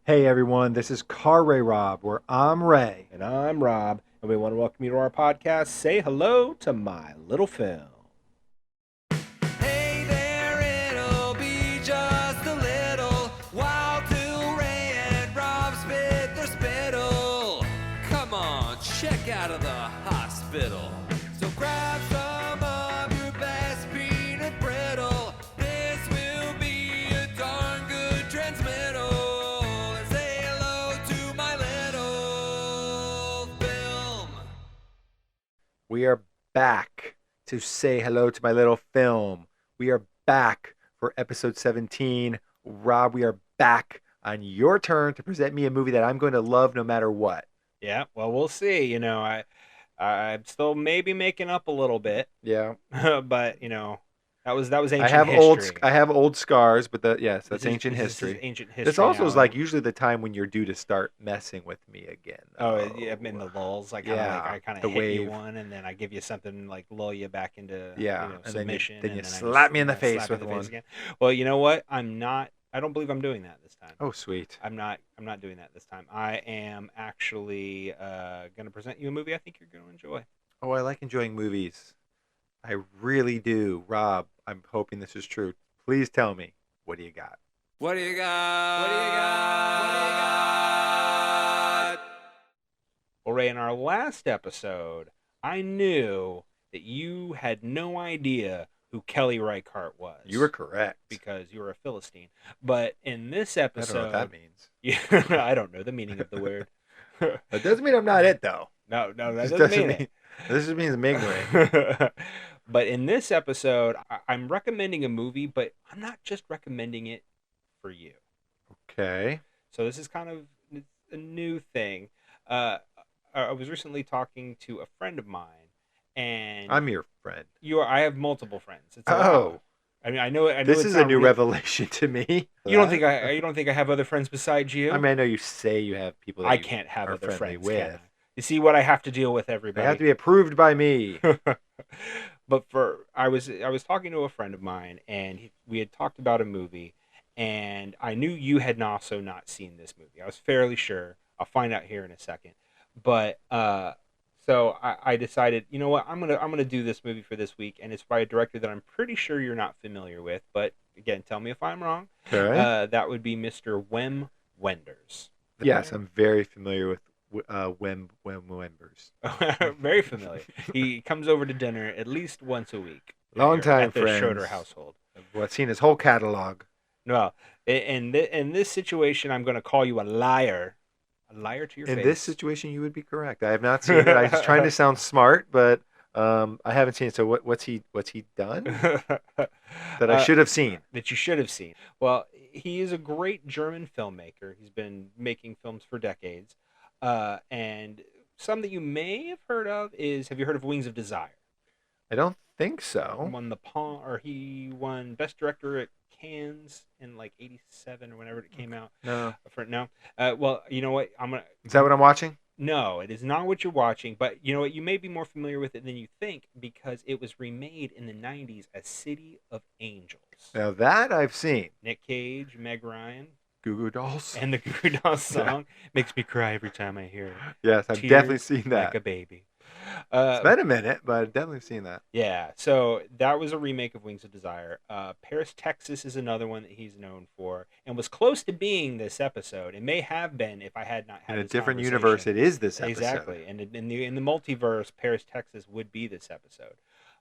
Hey everyone, this is Car Ray Rob, where I'm Ray. And I'm Rob, and we want to welcome you to our podcast. Say hello to my little film. Hey there, it'll be just a little while till Ray and Rob spit their spittle. Come on, check out of the hospital. So grab some of your best peanut brittle. This will be a darn good transmittal. And say hello to my little film. We are back to say hello to my little film. We are back for episode 17. Rob, we are back on your turn to present me a movie that I'm going to love no matter what. Yeah, well, we'll see. I'm still maybe making up a little bit, Yeah. but that was ancient I have history. I have old scars, but yes, that's This ancient is history. ancient history. This also now. is like usually the time when you're due to start messing with me again. Oh, yeah, in the lulls, I kind of the hit wave. you one, and then I give you something like lull you back into and submission, then you and slap me in the face with one. Again. Well, you know what? I don't believe I'm doing that this time. Oh, sweet. I'm not doing that this time. I am actually going to present you a movie I think you're going to enjoy. Oh, I like enjoying movies. I really do. Rob, I'm hoping this is true. Please tell me, what do you got? What do you got? What do you got? What do you got? Well, Ray, in our last episode, I knew that you had no idea who Kelly Reichardt was. You were correct. Because you were a Philistine. But in this I episode... don't know what that means. Yeah, I don't know the meaning of the word. That doesn't mean I'm not it, though. No, that doesn't mean it. This just means I'm ignorant. But in this episode, I'm recommending a movie, but I'm not just recommending it for you. Okay. So this is kind of a new thing. I was recently talking to a friend of mine, and I'm your friend. I have multiple friends. It's I mean, I know. This is a new revelation to me. You don't think I have other friends besides you? I mean, I know you say you have people that I can't have other friends with. You see what I have to deal with, everybody. They have to be approved by me. But I was talking to a friend of mine, and we had talked about a movie, and I knew you had also not seen this movie. I was fairly sure. I'll find out here in a second. But so I decided, you know what, I'm gonna do this movie for this week, and it's by a director that I'm pretty sure you're not familiar with. But again, tell me if I'm wrong. Okay. That would be Mr. Wim Wenders. Yes, I'm very familiar with Wim Wenders. Very familiar. He comes over to dinner at least once a week. Long time at the friends. Schroeder household. I've seen his whole catalog. No, in this situation, I'm going to call you a liar. A liar to your face. In this situation, you would be correct. I have not seen it. I was trying to sound smart, but I haven't seen it. So what's he done that I should have seen? That you should have seen. Well, he is a great German filmmaker. He's been making films for decades. And some that you may have heard of have you heard of Wings of Desire? I don't think so. He won Best Director at Cannes in like '87 or whenever it came out. No. Well, you know what? Is that what I'm watching? No, it is not what you're watching. But you know what? You may be more familiar with it than you think because it was remade in the '90s as City of Angels. Now that I've seen. Nick Cage, Meg Ryan. Goo Goo Dolls. And the Goo Goo Dolls song makes me cry every time I hear it. Yes, I've definitely seen that. Like a baby. It's been a minute, but I've definitely seen that. Yeah, so that was a remake of Wings of Desire. Paris, Texas is another one that he's known for and was close to being this episode. It may have been if I had not had in a different universe. It is this episode. Exactly, and in the multiverse, Paris, Texas would be this episode.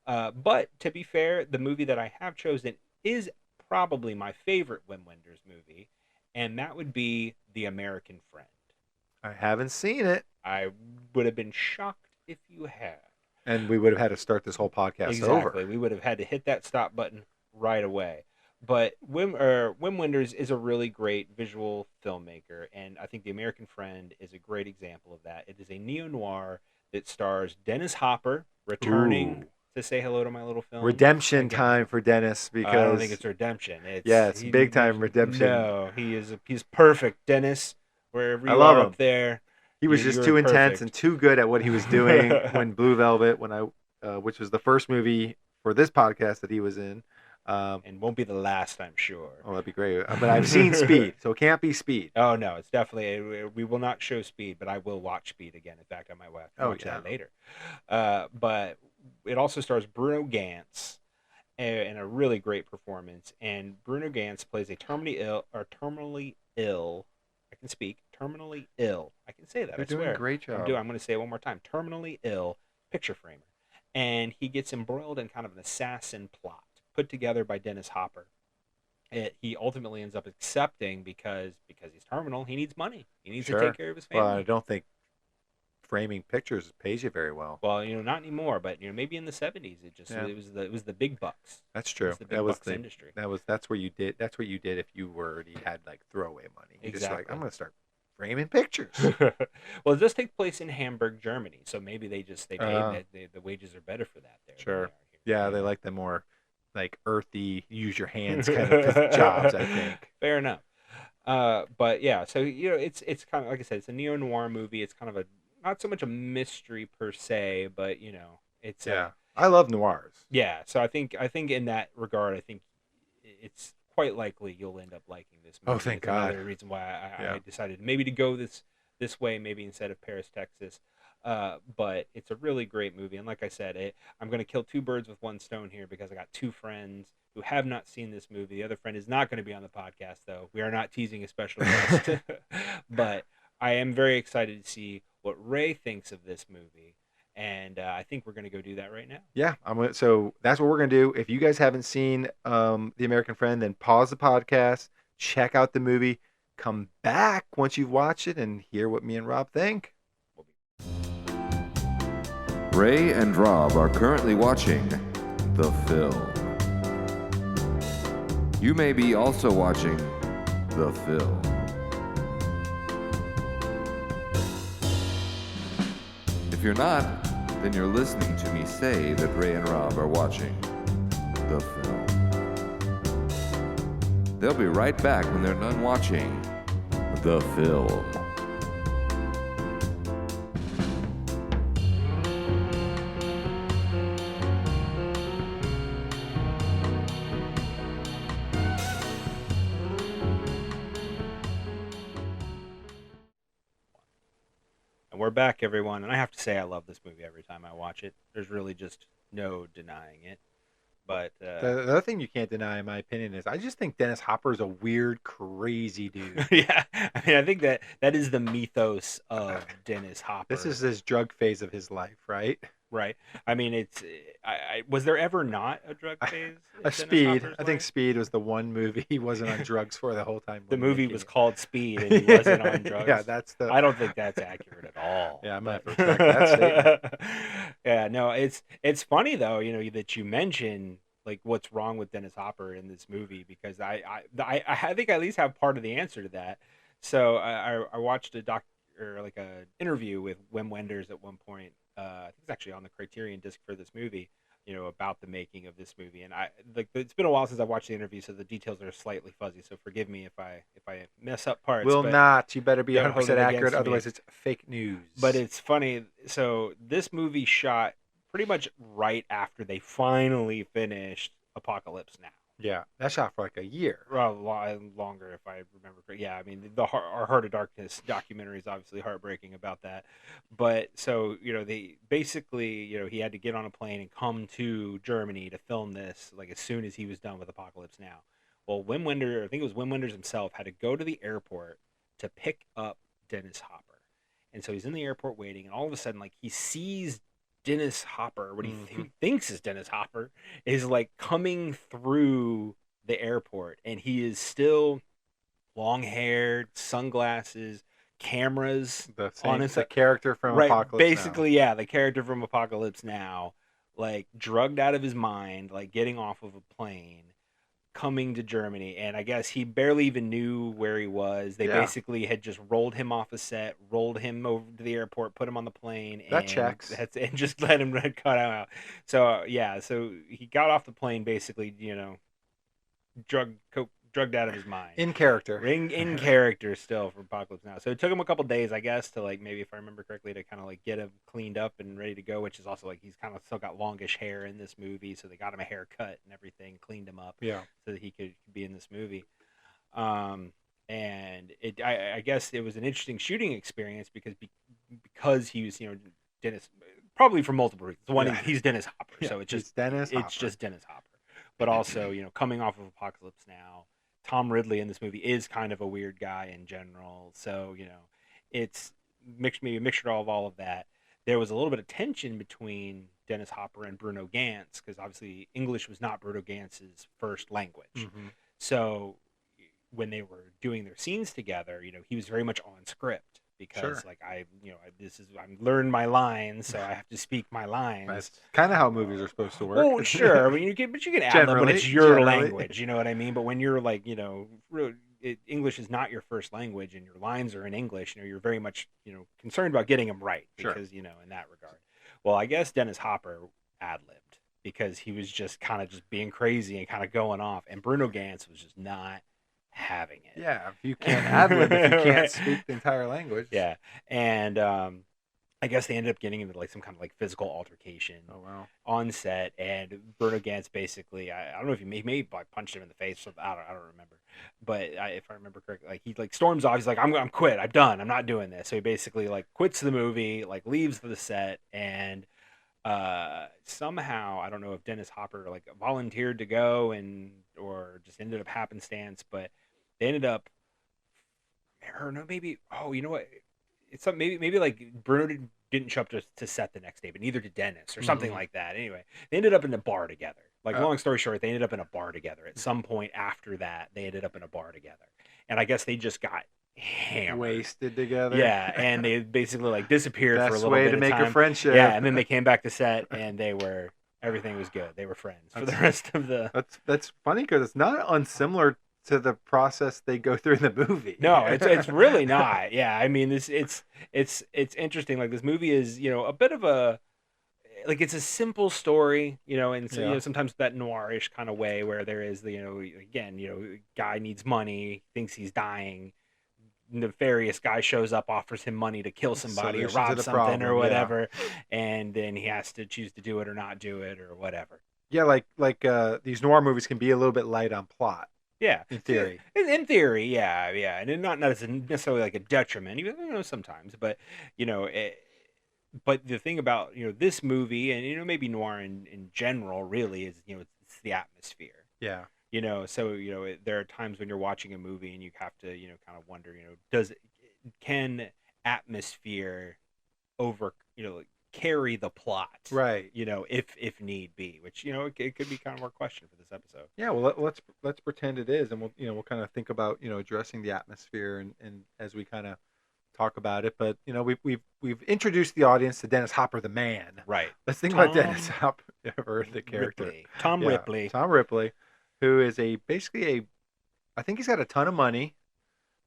But to be fair, the movie that I have chosen is probably my favorite Wim Wenders movie, and that would be The American Friend. I haven't seen it. I would have been shocked if you had. And we would have had to start this whole podcast over. Exactly. We would have had to hit that stop button right away. But Wim Wenders is a really great visual filmmaker, and I think The American Friend is a great example of that. It is a neo-noir that stars Dennis Hopper returning to say hello to my little film. Redemption time for Dennis, because I don't think it's redemption. It's big time redemption. No, he's perfect, Dennis. Wherever you love are him. Up there. He was just too intense and too good at what he was doing when Blue Velvet, which was the first movie for this podcast that he was in. And won't be the last, I'm sure. Oh, that'd be great. But I've seen Speed, so it can't be Speed. Oh no, it's definitely, we will not show Speed, but I will watch Speed again. In fact, I might watch that later. But it also stars Bruno Gantz in a really great performance. And Bruno Gantz plays a terminally ill. I can speak. Terminally ill. I can say that. You're I swear. doing a great job. I'm going to say it one more time. Terminally ill picture framer, and he gets embroiled in kind of an assassin plot put together by Dennis Hopper. He ultimately ends up accepting because he's terminal. He needs money. He needs to take care of his family. Well, I don't think framing pictures pays you very well. Well, not anymore, but maybe in the 70s it was the big bucks. That's true. It was the big bucks industry. That's what you did if you already had like throwaway money. You're Exactly. just like, I'm gonna start framing pictures. Well, it does take place in Hamburg, Germany, so maybe they paid the wages are better for that there. Sure. Than Yeah, they like the more like earthy, use your hands kind of jobs, I think. Fair enough. But yeah, so it's kind of like I said, it's a neo-noir movie. It's kind of not so much a mystery per se, but it's I love noirs. Yeah, so I think in that regard, I think it's quite likely you'll end up liking this movie. Oh, thank God. Another reason why I decided maybe to go this way, maybe instead of Paris, Texas. But it's a really great movie, and like I said, I'm going to kill two birds with one stone here because I got two friends who have not seen this movie. The other friend is not going to be on the podcast, though. We are not teasing a special guest, but I am very excited to see what Ray thinks of this movie, and I think we're going to go do that right now. Yeah, so that's what we're gonna do. If you guys haven't seen The American Friend, then pause the podcast, check out the movie, come back once you've watched it, and hear what me and Rob think. Ray and Rob are currently watching the film. You may be also watching the film. If you're not, then you're listening to me say that Ray and Rob are watching the film. They'll be right back when they're done watching the film. We're back, everyone, and I have to say I love this movie every time I watch it. There's really just no denying it. But The other thing you can't deny, in my opinion, is I just think Dennis Hopper is a weird, crazy dude. yeah, I mean, I think that is the mythos of Dennis Hopper. This is his drug phase of his life, right? Right. I mean, was there ever not a drug phase? Speed. I think Speed was the one movie he wasn't on drugs for the whole time. The movie was called Speed, and he wasn't on drugs. Yeah, I don't think that's accurate at all. Yeah, I might have to retract that statement. Yeah, no, it's funny though, that you mention like what's wrong with Dennis Hopper in this movie, because I think I at least have part of the answer to that. So I watched a interview with Wim Wenders at one point. I think it's actually on the Criterion disc for this movie, about the making of this movie. And it's been a while since I watched the interview, so the details are slightly fuzzy. So forgive me if I mess up parts. You better be 100% accurate, me. otherwise it's fake news. But it's funny. So this movie shot pretty much right after they finally finished Apocalypse Now. Yeah, that shot for like a year. Well, longer if I remember correctly. Yeah, I mean, our Heart of Darkness documentary is obviously heartbreaking about that. But so, they basically, he had to get on a plane and come to Germany to film this, like as soon as he was done with Apocalypse Now. Well, Wim Wenders, I think it was Wim Wenders himself, had to go to the airport to pick up Dennis Hopper. And so he's in the airport waiting, and all of a sudden, like, he sees Dennis Hopper, what he thinks is Dennis Hopper, is like coming through the airport, and he is still long-haired, sunglasses, cameras. The character from Apocalypse basically, Now. Yeah, the character from Apocalypse Now, like drugged out of his mind, like getting off of a plane, coming to Germany, and I guess he barely even knew where he was. They basically had just rolled him off a set, rolled him over to the airport, put him on the plane, that checks, and just let him cut out. So so he got off the plane, basically, drug, drugged out of his mind. In character. In character still for Apocalypse Now. So it took him a couple days, I guess, to like maybe if I remember correctly, to kind of like get him cleaned up and ready to go. Which is also like he's kind of still got longish hair in this movie, so they got him a haircut and everything, cleaned him up, Yeah. so that he could be in this movie. And I guess it was an interesting shooting experience because he was Dennis, probably for multiple reasons. One, he's Dennis Hopper, so it's just Dennis Hopper. But also, coming off of Apocalypse Now, Tom Ripley in this movie is kind of a weird guy in general. So, it's maybe a mixture of all of that. There was a little bit of tension between Dennis Hopper and Bruno Gantz, because obviously English was not Bruno Gantz's first language. Mm-hmm. So when they were doing their scenes together, he was very much on script. Because I'm learned my lines, so I have to speak my lines. That's kind of how movies are supposed to work. Well, sure. I mean, you can add them when it's your language. You know what I mean? But when you're like, English is not your first language, and your lines are in English. You're very much, concerned about getting them right because, in that regard. Well, I guess Dennis Hopper ad-libbed because he was just kind of just being crazy and kind of going off, and Bruno Gantz was just not having it. Yeah, if you can't ad-lib, if you can't speak the entire language. Yeah, and I guess they ended up getting into like some kind of like physical altercation. Oh wow! On set, and Bruno Gantz basically, I don't know if he may like punched him in the face. Or I don't remember, but if I remember correctly, like he like storms off. He's like, I'm quit. I'm done. I'm not doing this. So he basically like quits the movie, like leaves the set, and somehow I don't know if Dennis Hopper like volunteered to go or just ended up happenstance, but they ended up, or no, maybe, oh, you know what? It's something, maybe like Bruno didn't show up to set the next day, but neither did Dennis or something like that. Anyway, they ended up in a bar together. Like, long story short, they ended up in a bar together. At some point after that, they ended up in a bar together. And I guess they just got hammered. Wasted together. Yeah, and they basically like disappeared for a little bit of time. Best way to make a friendship. Yeah, and then they came back to set, and everything was good. They were friends for the rest of the... That's funny because it's not unsimilar to the process they go through in the movie. No, it's really not. Yeah, I mean, it's interesting. Like, this movie is, a bit of a, like, it's a simple story, and so, sometimes that noirish kind of way where there is the, guy needs money, thinks he's dying, nefarious guy shows up, offers him money to kill somebody or rob something or whatever, and then he has to choose to do it or not do it or whatever. Yeah, like these noir movies can be a little bit light on plot. Yeah, in theory. In theory, yeah, and not necessarily like a detriment, even sometimes, but but the thing about this movie and maybe noir in general really is it's the atmosphere. Yeah. So there are times when you're watching a movie and you have to kind of wonder can atmosphere over carry the plot, right? If need be, which it could be kind of our question for this episode. Yeah, well, let's pretend it is, and we'll kind of think about addressing the atmosphere and as we kind of talk about it. But we've introduced the audience to Dennis Hopper, the man. Right. Let's think about Dennis Hopper, the character. Tom Ripley, who is basically I think he's got a ton of money.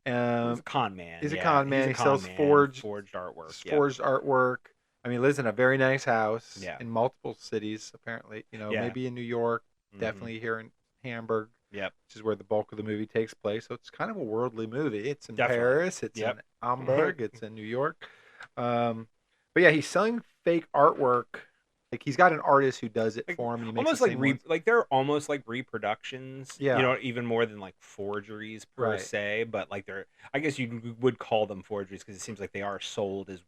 He's a con man. He's a con man. He sells forged artwork. Forged artwork. I mean, he lives in a very nice house in multiple cities, apparently. Maybe in New York, definitely here in Hamburg, which is where the bulk of the movie takes place. So it's kind of a worldly movie. It's in Paris, it's in Hamburg, it's in New York. But yeah, he's selling fake artwork. Like, he's got an artist who does it for him. And he makes almost like they're almost like reproductions. Yeah. Even more than like forgeries per se. But like I guess you would call them forgeries because it seems like they are sold as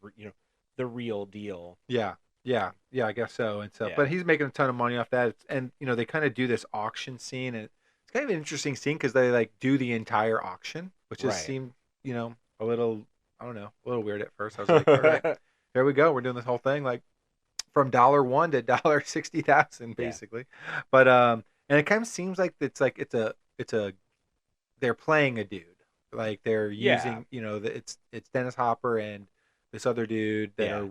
the real deal. Yeah, I guess so. And so, but he's making a ton of money off that. And they kind of do this auction scene, and it's kind of an interesting scene because they like do the entire auction, which just seemed a little, I don't know, a little weird at first. I was like, all right, here we go, we're doing this whole thing like from $1 to $60,000 basically. But and it kind of seems like it's a they're playing a dude, like they're using it's Dennis Hopper and this other dude that are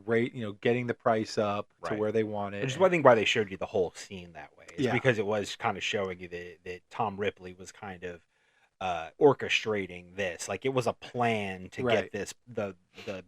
getting the price up to where they want it. Which is I think why they showed you the whole scene that way. It's because it was kind of showing you that Tom Ripley was kind of orchestrating this. Like, it was a plan to get this the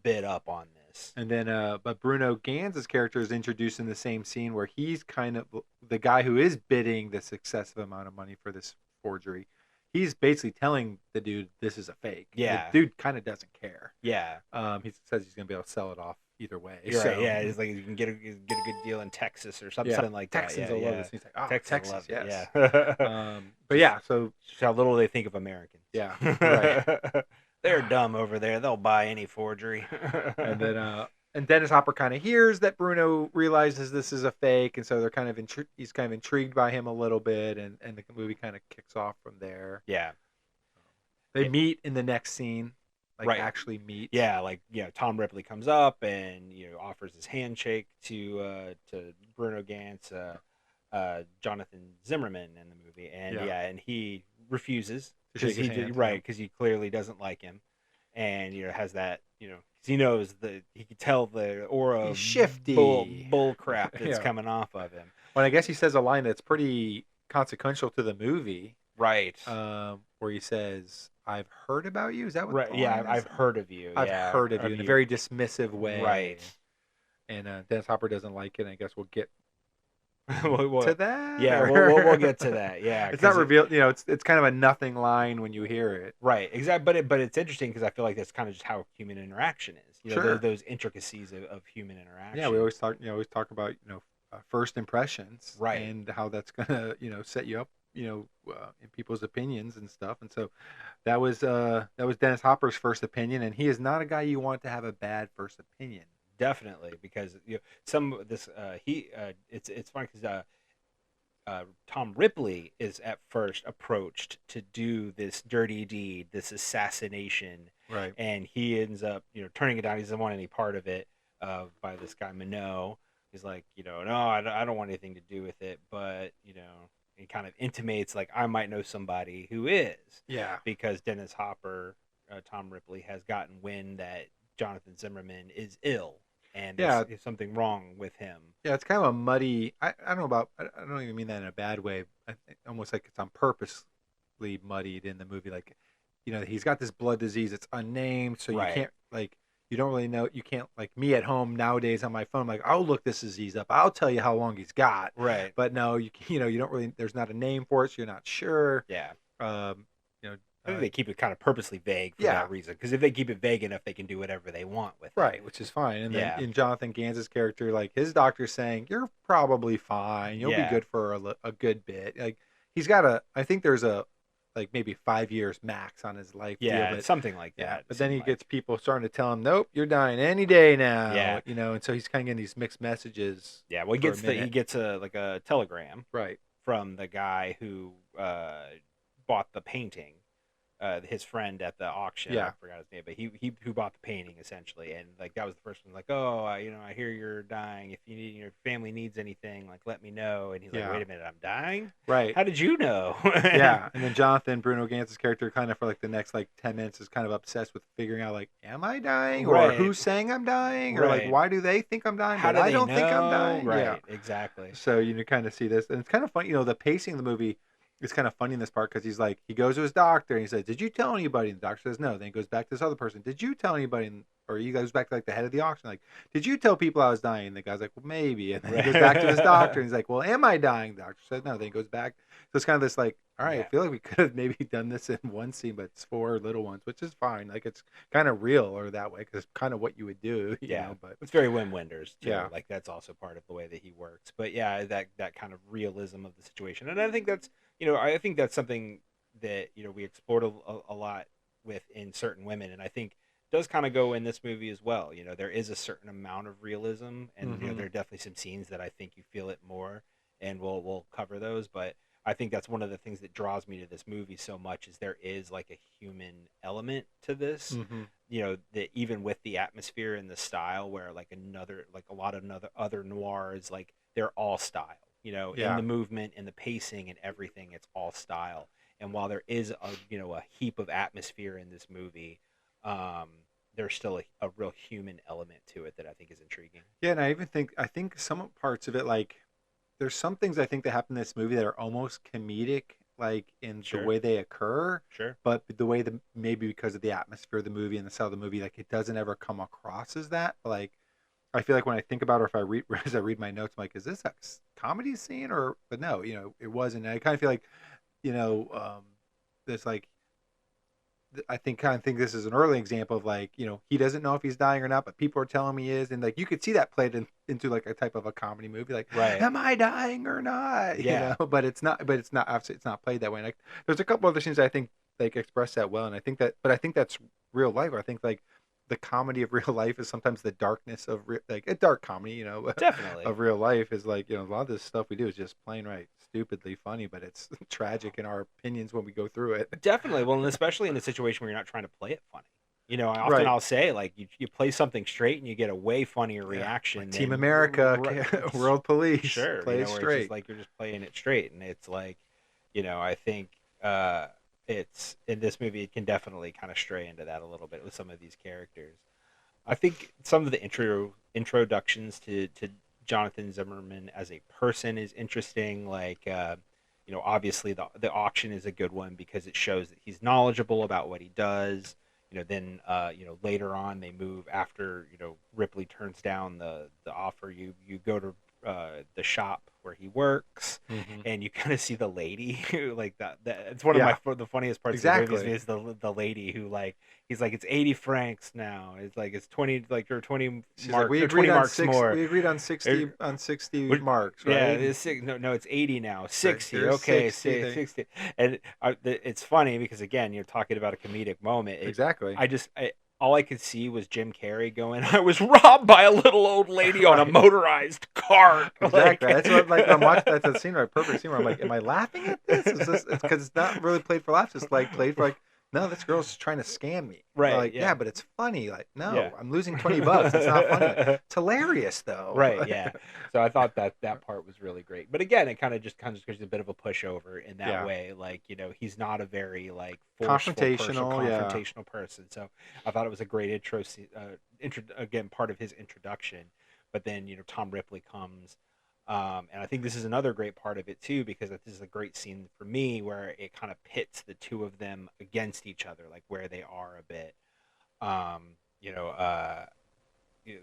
bid up on this. And then but Bruno Gantz's character is introduced in the same scene where he's kind of the guy who is bidding this excessive amount of money for this forgery. he's basically telling the dude this is a fake. Yeah. The dude kind of doesn't care. Yeah. He says he's gonna be able to sell it off either way. You're so. right. Yeah, it's like you can get a good deal in Texas or something, Yeah. something like Texans that. will Yeah, love yeah. this. He's like, oh, Texans Texas, love it. yes. Yeah. But yeah, so Just how little they think of Americans. Yeah, right. They're dumb over there. They'll buy any forgery. and Dennis Hopper kind of hears that Bruno realizes this is a fake, and so they're kind of he's kind of intrigued by him a little bit, and the movie kind of kicks off from there. Yeah. They meet in the next scene, like Right. actually meet. Yeah, like Tom Ripley comes up and offers his handshake to Bruno Gantz, Jonathan Zimmerman in the movie, and and he refuses To shake his hand, right, because he clearly doesn't like him, and has that 'cause he knows that he can tell the aura He's of shifty. bull crap that's Yeah. coming off of him. Well, I guess he says a line that's pretty consequential to the movie, Right. where he says, "I've heard about you." Is that what? Right. the Yeah, line I've is? heard of you. I've Yeah, heard of you in a very dismissive way. Right. And Dennis Hopper doesn't like it. And I guess we'll get Well, to that. yeah, or- we'll get to that. Yeah, It's not 'cause revealed. It's kind of a nothing line when you hear it. right, exactly. But it's interesting because I feel like that's kind of just how human interaction is. Sure. Those intricacies of human interaction. Yeah, we always talk about first impressions, Right. and how that's gonna set you up, in people's opinions and stuff. And so that was Dennis Hopper's first opinion, and he is not a guy you want to have a bad first opinion. Definitely, because it's funny because Tom Ripley is at first approached to do this dirty deed, this assassination, Right. and he ends up turning it down. He doesn't want any part of it by this guy Minot. He's like, no, I don't want anything to do with it, but he kind of intimates like I might know somebody who is, Yeah. because Dennis Hopper, Tom Ripley, has gotten wind that Jonathan Zimmerman is ill and there's something wrong with him. Yeah, it's kind of a muddy. I don't know about. I don't even mean that in a bad way. I think almost like it's on purposely muddied in the movie. Like, he's got this blood disease. It's unnamed, so Right. you can't you don't really know. You can't like me at home nowadays on my phone. Like, I'll look this disease up. I'll tell you how long he's got. Right. But no, you don't really. There's not a name for it, so you're not sure. Yeah. I I think they keep it kind of purposely vague for that reason. Because if they keep it vague enough, they can do whatever they want with it. Right, which is fine. And then Yeah. in Jonathan Gantz's character, like his doctor's saying, "You're probably fine. You'll be Yeah. good for a good bit." Like he's got I think there's like maybe 5 years max on his life. Yeah, deal, but, something like that. yeah. But then he Seemed gets people starting to tell him, "Nope, you're dying any day now." Yeah. And so he's kind of getting these mixed messages. yeah. Well, for a minute. he gets a telegram Right. from the guy who bought the painting, his friend at the auction. Yeah. I forgot his name, but he who bought the painting essentially, and like that was the first one. Like, oh, I hear you're dying. If you need your family needs anything, like let me know. And he's like, Yeah. wait a minute, I'm dying. Right. How did you know? Yeah. And then Bruno Gantz's character, kind of for like the next 10 minutes, is kind of obsessed with figuring out like, am I dying, or Right. who's saying I'm dying, or like Right. why do they think I'm dying, How but do I they don't know? think I'm dying. Right. Yeah. Exactly. So you kind of see this, and it's kind of funny. The pacing of the movie is kind of funny in this part because he's like, he goes to his doctor and he says, "Did you tell anybody?" And the doctor says, "No." Then he goes back to this other person. "Did you tell anybody?" Or he goes back to like the head of the auction, like, "Did you tell people I was dying?" And the guy's like, "Well, maybe." And then he goes back to his doctor and he's like, "Well, am I dying?" The doctor said, "No." Then he goes back. So it's kind of this like, all right, Yeah. I feel like we could have maybe done this in one scene, but it's 4 little ones, which is fine. Like it's kind of real or that way because it's kind of what you would do. You know, but it's very Wim Wenders too. Yeah. Like that's also part of the way that he works. But yeah, that kind of realism of the situation, and I think that's something that we explored a lot with in certain women, and I think does kind of go in this movie as well. There is a certain amount of realism, and there are definitely some scenes that I think you feel it more, and we'll cover those. But I think that's one of the things that draws me to this movie so much is there is like a human element to this. That even with the atmosphere and the style, where like a lot of other noirs, like they're all style. In the movement and the pacing and everything, it's all style. And while there is a heap of atmosphere in this movie, there's still a real human element to it that I think is intriguing. Yeah, and I think some parts of it, like there's some things I think that happen in this movie that are almost comedic, like in Sure. the way they occur, Sure. but the way that maybe because of the atmosphere of the movie and the style of the movie, like it doesn't ever come across as that. Like I feel like when I think about it, or if I read as I read my notes, I'm like, is this a comedy scene? But no, it wasn't. And I kind of feel like, this like I think this is an early example of like, you know, he doesn't know if he's dying or not, but people are telling him he is, and like you could see that played into like a type of a comedy movie, like, Right. am I dying or not? Yeah. You know, but it's not obviously it's not played that way. And like, there's a couple other scenes I think like express that well, and I think that's real life. I think like the comedy of real life is sometimes the darkness of like a dark comedy, you know, Definitely. of real life is like, you know, a lot of this stuff we do is just plain right stupidly funny, but it's tragic in our opinions when we go through it. Definitely. Well, and especially in a situation where you're not trying to play it funny. You know, often Right. I'll say like you play something straight and you get a way funnier reaction. Like Team than- America, Right. World Police, Sure, play you it know, where it's straight. just like you're just playing it straight, and it's like, you know, I think it's in this movie it can definitely kind of stray into that a little bit with some of these characters. I think some of the introductions to Jonathan Zimmerman as a person is interesting. Like, you know, obviously the auction is a good one because it shows that he's knowledgeable about what he does. You know, then you know, later on they move after, you know, Ripley turns down the offer. You go to the shop where he works, and you kind of see the lady who like that. It's one of the funniest parts of the movie is the lady who like he's like, it's 80 francs now. It's like it's 20 like you're 20 She's marks. like, we or agreed 20 on marks 60, more. we agreed on 60 marks, right? Yeah, it's no, it's 80 now. 60. There's Okay, 60. 60. And it's funny because again, you're talking about a comedic moment. Exactly. All I could see was Jim Carrey going, I was robbed by a little old lady on a motorized cart. Exactly. Like, That's what like I'm watching. That's a scene, right? Perfect scene where I'm like, am I laughing at this? Is this? It's because it's not really played for laughs. It's like played for like, no, this girl's trying to scam me. Right, Like, yeah. but it's funny. Like, no, Yeah. I'm losing $20. It's not funny. Like, it's hilarious though. Right, yeah. So I thought that part was really great. But again, it kind of gives a bit of a pushover in that way. Like, you know, he's not a very like forceful confrontational person. So I thought it was a great again, part of his introduction. But then, you know, Tom Ripley comes. And I think this is another great part of it too, because this is a great scene for me where it kind of pits the two of them against each other, like where they are a bit. You know,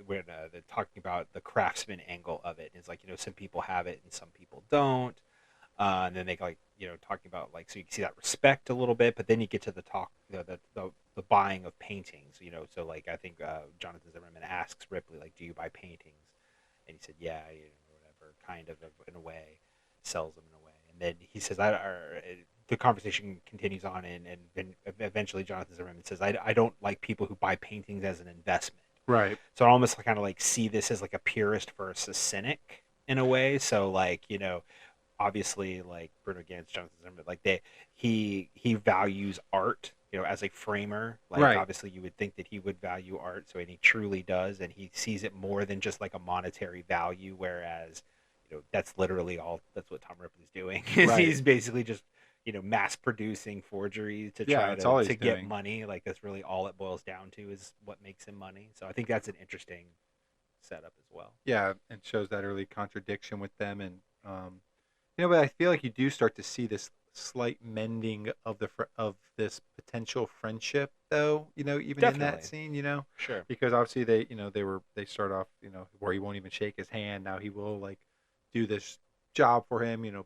when they're talking about the craftsman angle of it, it's like, you know, some people have it and some people don't. And then they like, you know, talking about like, so you can see that respect a little bit, but then you get to the talk, you know, the buying of paintings, you know. So like, I think Jonathan Zimmerman asks Ripley, like, do you buy paintings? And he said, yeah, you know, kind of in a way, sells them in a way, and then he says, the conversation continues on, and eventually Jonathan Zimmerman says, I don't like people who buy paintings as an investment. Right. So I almost kind of like see this as like a purist versus cynic in a way. So like, you know, obviously like Bruno Gantz, Jonathan Zimmerman, like he values art, you know, as a framer. Like obviously you would think that he would value art, and he truly does, and he sees it more than just like a monetary value, whereas, you know, that's literally all. That's what Tom Ripley's doing. He's basically just, you know, mass producing forgeries to try to get money. Like that's really all it boils down to, is what makes him money. So I think that's an interesting setup as well. Yeah, and shows that early contradiction with them, and you know, but I feel like you do start to see this slight mending of this potential friendship, though. You know, even in that scene, you know, sure, because obviously they start off, you know, where he won't even shake his hand. Now he will like do this job for him, you know,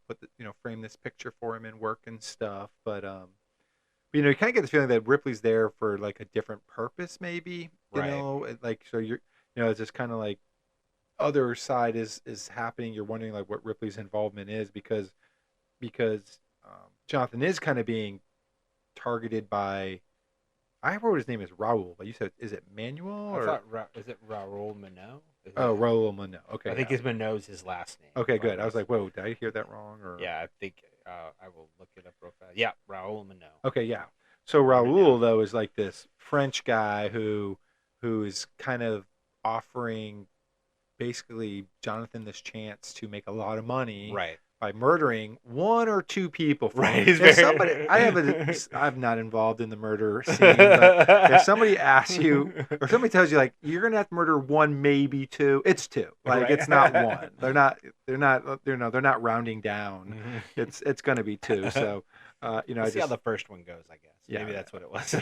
frame this picture for him and work and stuff. But you know, you kind of get the feeling that Ripley's there for like a different purpose, maybe. You know, like, so you're, you know, it's just kind of like other side is happening. You're wondering like what Ripley's involvement is, because Jonathan is kind of being targeted by, I wrote his name is Raul, but you said, is it Manuel? I thought, is it Raul Minot? Raul Minot. Okay. I think his Minot's his last name. Okay, good. I was like, whoa, did I hear that wrong? Or yeah, I think I will look it up real fast. Yeah, Raul Minot. Okay, yeah. So Raul though is like this French guy who is kind of offering basically Jonathan this chance to make a lot of money, by murdering one or two people. Right. I'm not involved in the murder scene, but if somebody asks you, or somebody tells you like you're gonna have to murder one, maybe two, it's two. Like it's not one. They're not rounding down. It's gonna be two. So You know, We'll I see how just the first one goes, I guess. Yeah, Maybe yeah. that's what it was.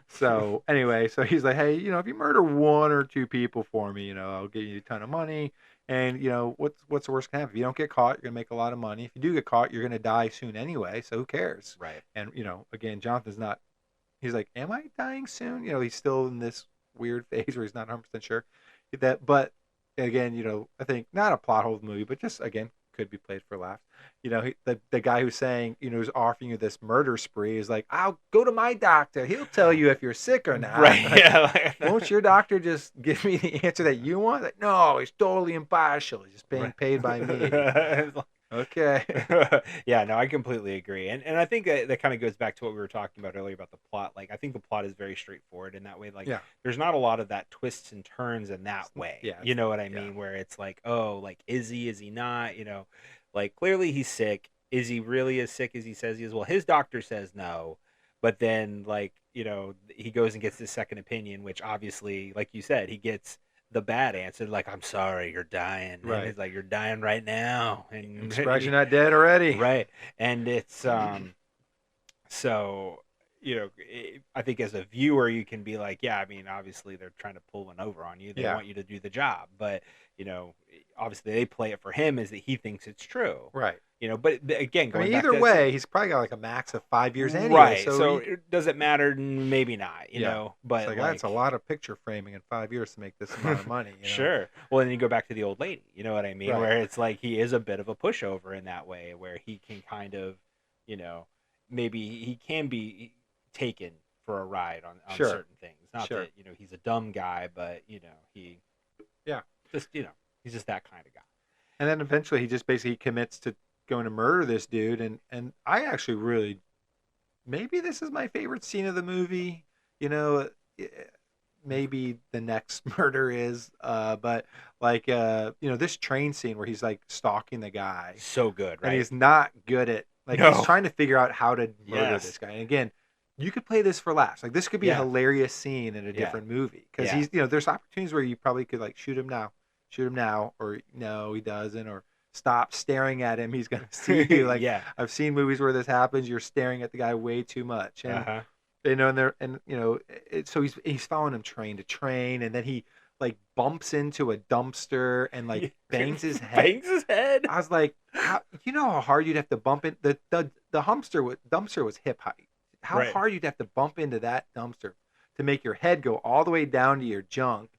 so anyway, so he's like, hey, you know, if you murder one or two people for me, you know, I'll give you a ton of money. And you know, what's the worst can happen? If you don't get caught, you're gonna make a lot of money. If you do get caught, you're gonna die soon anyway. So who cares? Right. And you know, again, Jonathan's not. He's like, am I dying soon? You know, he's still in this weird phase where he's not 100% sure. But again, you know, I think not a plot hole of the movie, but just again could be played for laughs. You know, the guy who's saying, you know, who's offering you this murder spree is like, I'll go to my doctor. He'll tell you if you're sick or not. Right. Like, Yeah. won't your doctor just give me the answer that you want? Like, no, he's totally impartial. He's just being paid by me. Okay. Yeah, no, I completely agree. And I think that kind of goes back to what we were talking about earlier about the plot. Like, I think the plot is very straightforward in that way. Like, Yeah. there's not a lot of that twists and turns in that way. Yeah, You know what I yeah. mean? Where it's like, oh, like, is he not? You know, like, clearly he's sick. Is he really as sick as he says he is? Well, his doctor says no. But then, like, you know, he goes and gets his second opinion, which obviously, like you said, he gets the bad answer, like, I'm sorry, you're dying. Right. And it's like, you're dying right now. And I'm surprised you're not dead already. right. And it's so, you know, I think as a viewer you can be like, yeah, I mean, obviously they're trying to pull one over on you. They Yeah. want you to do the job, but you know, obviously they play it for him is that he thinks it's true. Right. You know, but again, I going mean, back either to way, he's probably got like a max of 5 years anyway. right. So, does it matter? Maybe not. You Yeah. know, but it's like, that's a lot of picture framing in 5 years to make this amount of money. You know? Sure. Well, then you go back to the old lady. You know what I mean? Right. Where it's like he is a bit of a pushover in that way, where he can kind of, you know, maybe he can be taken for a ride on Sure. certain things. Not Sure. that, you know, he's a dumb guy, but, you know, he, Yeah. just, you know, he's just that kind of guy. And then eventually he just basically commits to going to murder this dude. And I actually really, maybe this is my favorite scene of the movie. You know, maybe the next murder is, but like, you know, this train scene where he's like stalking the guy. So good, right? And he's not good at, like, No. he's trying to figure out how to murder Yes. this guy. And again, you could play this for laughs. Like, this could be a Yeah. hilarious scene in a Yeah. different movie. Because Yeah. he's, you know, there's opportunities where you probably could, like, shoot him now, or no, he doesn't, or stop staring at him. He's going to see you. Like, yeah. I've seen movies where this happens. You're staring at the guy way too much. And, Uh-huh. you know, and you know, so he's following him train to train. And then he, like, bumps into a dumpster and, like, bangs his head. Bangs his head. I was like, you know how hard you'd have to bump in the dumpster was hip height. How Right. hard you'd have to bump into that dumpster to make your head go all the way down to your junk.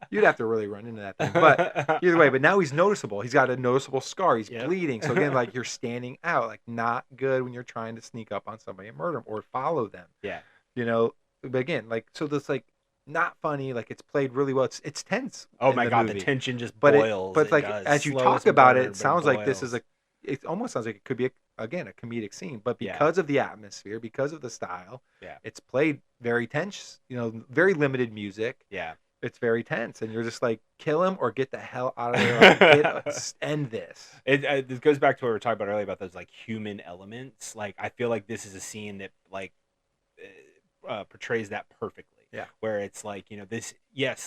You'd have to really run into that thing. But either way, but now he's noticeable. He's got a noticeable scar. He's Yep. bleeding. So again, like, you're standing out, like, not good when you're trying to sneak up on somebody and murder them or follow them. Yeah. You know, but again, like, so this, like, not funny, like, it's played really well. It's tense. Oh in my the God, movie. the tension just But boils. but It like, does. as you Slow talk as about butter, it but sounds like this boils. is it almost sounds like it could be again a comedic scene, but Yeah. because of the atmosphere, because of the style, Yeah. it's played very tense. You know, very limited music. Yeah. It's very tense, and you're just like, kill him or get the hell out of there. Like, end this. It goes back to what we were talking about earlier about those like human elements. Like, I feel like this is a scene that like portrays that perfectly. Yeah. Where it's like, you know,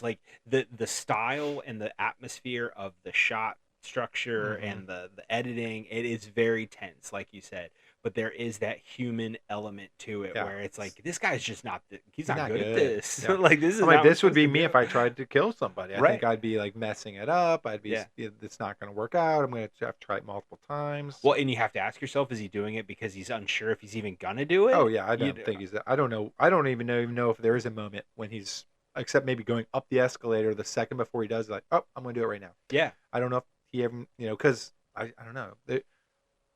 like the style and the atmosphere of the shot structure and the editing, it is very tense, like you said. But there is that human element to it, Yeah. where it's like, this guy's just not he's not not good at good. this. Yeah. Like, this is I'm like, not this would supposed be to me do. if I tried to kill somebody. I Right. think I'd be like messing it up. I'd be, Yeah. it's not going to work out. I'm going to have to try it multiple times. Well, and you have to ask yourself, is he doing it because he's unsure if he's even gonna do it? Oh yeah, I You don't think he's. I don't know. I don't even know if there is a moment when he's, except maybe going up the escalator the second before he does, like, oh, I'm going to do it right now. Yeah. I don't know if he ever, you know, because I don't know.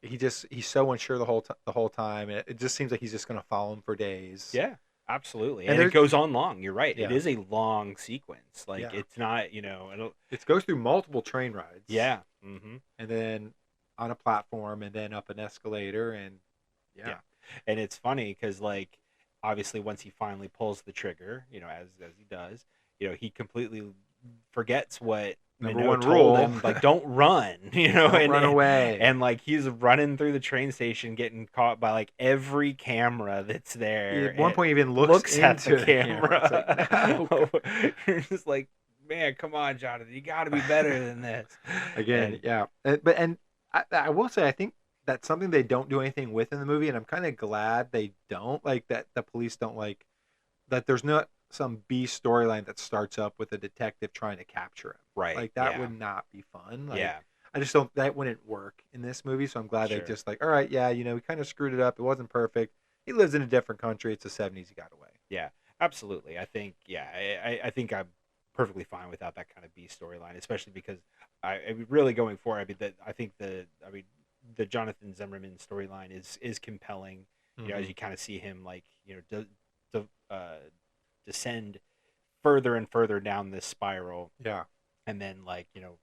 He's so unsure the whole time, and it just seems like he's just going to follow him for days. Yeah, absolutely. And And it goes on long. You're right. Yeah. It is a long sequence. Like, Yeah. it's not, you know, It goes through multiple train rides. yeah. Mm-hmm. And then on a platform, and then up an escalator, and Yeah. And it's funny because, like, obviously once he finally pulls the trigger, you know, as he does, you know, he completely forgets what Number Minot one told rule. him, like, don't run, you know, Don't run away. And like, he's running through the train station, getting caught by like every camera that's there. At one and point, he even looks at into the camera. It's like, no. You're just like, man, come on, Jonathan, you got to be better than this. Again, And- yeah. I will say, I think that's something they don't do anything with in the movie, and I'm kind of glad they don't, like, that the police don't, like, that there's not some B storyline that starts up with a detective trying to capture him. Right. Like, that Yeah. would not be fun. Like, Yeah. I just don't, that wouldn't work in this movie, so I'm glad they Sure. just like, all right, yeah, you know, we kind of screwed it up. It wasn't perfect. He lives in a different country. It's the 70s. He got away. Yeah, absolutely. I think, yeah, I think I'm perfectly fine without that kind of B storyline, especially because I mean, really going forward, I mean, the Jonathan Zimmerman storyline is compelling. You know, as you kind of see him, like, you know, descend further and further down this spiral, Yeah. and then, like, you know,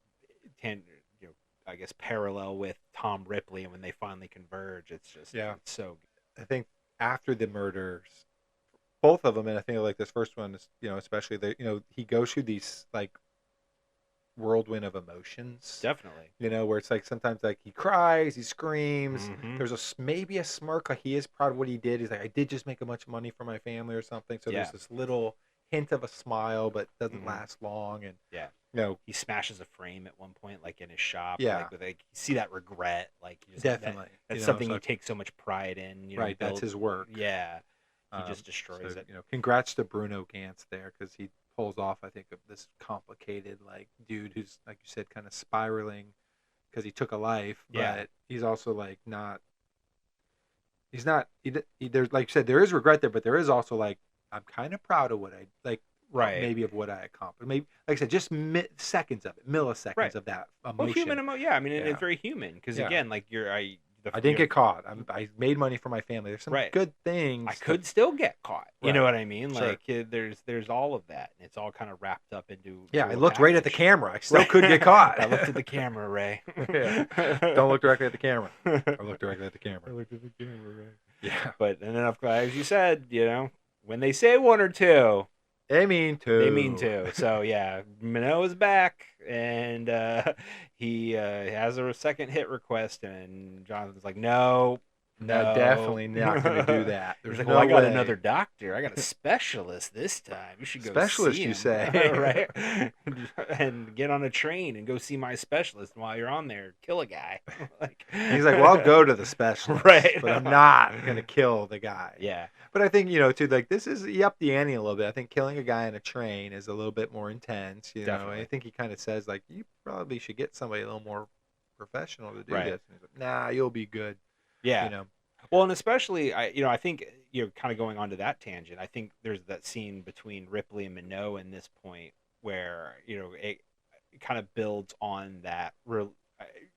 I guess parallel with Tom Ripley, and when they finally converge, it's just, Yeah. it's so good. I think after the murders, both of them, and I think like this first one is, you know, especially the, you know, he goes through these like whirlwind of emotions. Definitely. You know, where it's like sometimes like he cries, he screams. Mhm. There's maybe a smirk, like he is proud of what he did. He's like, I did just make a bunch of money for my family or something. So Yeah. there's this little hint of a smile, but doesn't Mhm. last long. And Yeah. you know, He smashes a frame at one point, like in his shop. Yeah. Like, with, like, you see that regret. Like, you just, definitely, that's you know, something so he takes so much pride in. You know, right, that's his work. Yeah. He just destroys so, it. you know, congrats to Bruno Gantz there, because he pulls off, I think, of this complicated like dude who's, like you said, kind of spiraling because he took a life, Yeah. but he's also like not. He's not. There's, like you said, there is regret there, but there is also like, I'm kind of proud of what I like. Right. Maybe of what I accomplished. Maybe, like I said, just seconds of it, milliseconds Right. of that Well, emotion. yeah. I mean, Yeah. it's very human because, Yeah. again, like, I didn't get caught. I made money for my family. There's some Right. good things. I could still get caught. You know Right. what I mean? Sure. Like, there's all of that, and it's all kind of wrapped up into. Yeah, to I a looked right at the package. camera. I still Right. could get caught. I looked at the camera, Ray. Yeah. Don't look directly at the camera. I look directly at the camera. looked at the camera, Ray. Yeah. But, and then, as you said, you know, when they say one or two, They mean to. they mean to. So, yeah, Minot is back, and he has a second hit request, and Jonathan's like, no. Definitely not going to do that. There's He's like, no well, I got way. another doctor. I got a specialist this time. You should go Specialist, see him. you say. Right? And get on a train and go see my specialist. And while you're on there, kill a guy. Like, He's like, well, I'll go to the specialist, Right. but I'm not going to kill the guy. Yeah. But I think, you know, too, like, this is, you up the ante a little bit. I think killing a guy on a train is a little bit more intense, you know. Definitely. I think he kind of says, like, you probably should get somebody a little more professional to do Right. this. And he's like, nah, you'll be good. Yeah. You know. Well, and especially, I think, you know, kind of going on to that tangent, I think there's that scene between Ripley and Minot in this point where, you know, it kind of builds on that,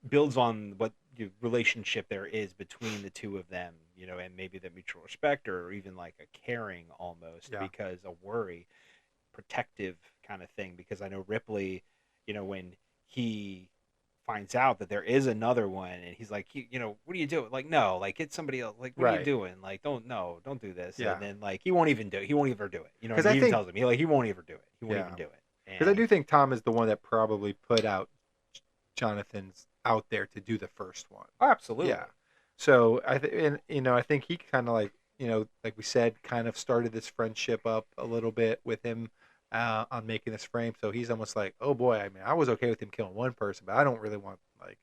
builds on what the relationship there is between the two of them, you know, and maybe the mutual respect or even like a caring almost, Yeah. because a worry, protective kind of thing. Because I know Ripley, you know, when he finds out that there is another one, and he's like, you know, what are you doing? Like, no, like, get somebody else. Like, what are you Right. doing? Like, don't do this. Yeah. And then, like, he won't ever do it. You know, 'Cause he I even think- tells him, he won't ever do it. He won't Yeah. even do it. Because I do think Tom is the one that probably put out Jonathan's out there to do the first one. Oh, absolutely. Yeah. So and you know, I think he kind of like, you know, like we said, kind of started this friendship up a little bit with him on making this frame. So he's almost like, oh boy, I mean, I was okay with him killing one person, but I don't really want, like,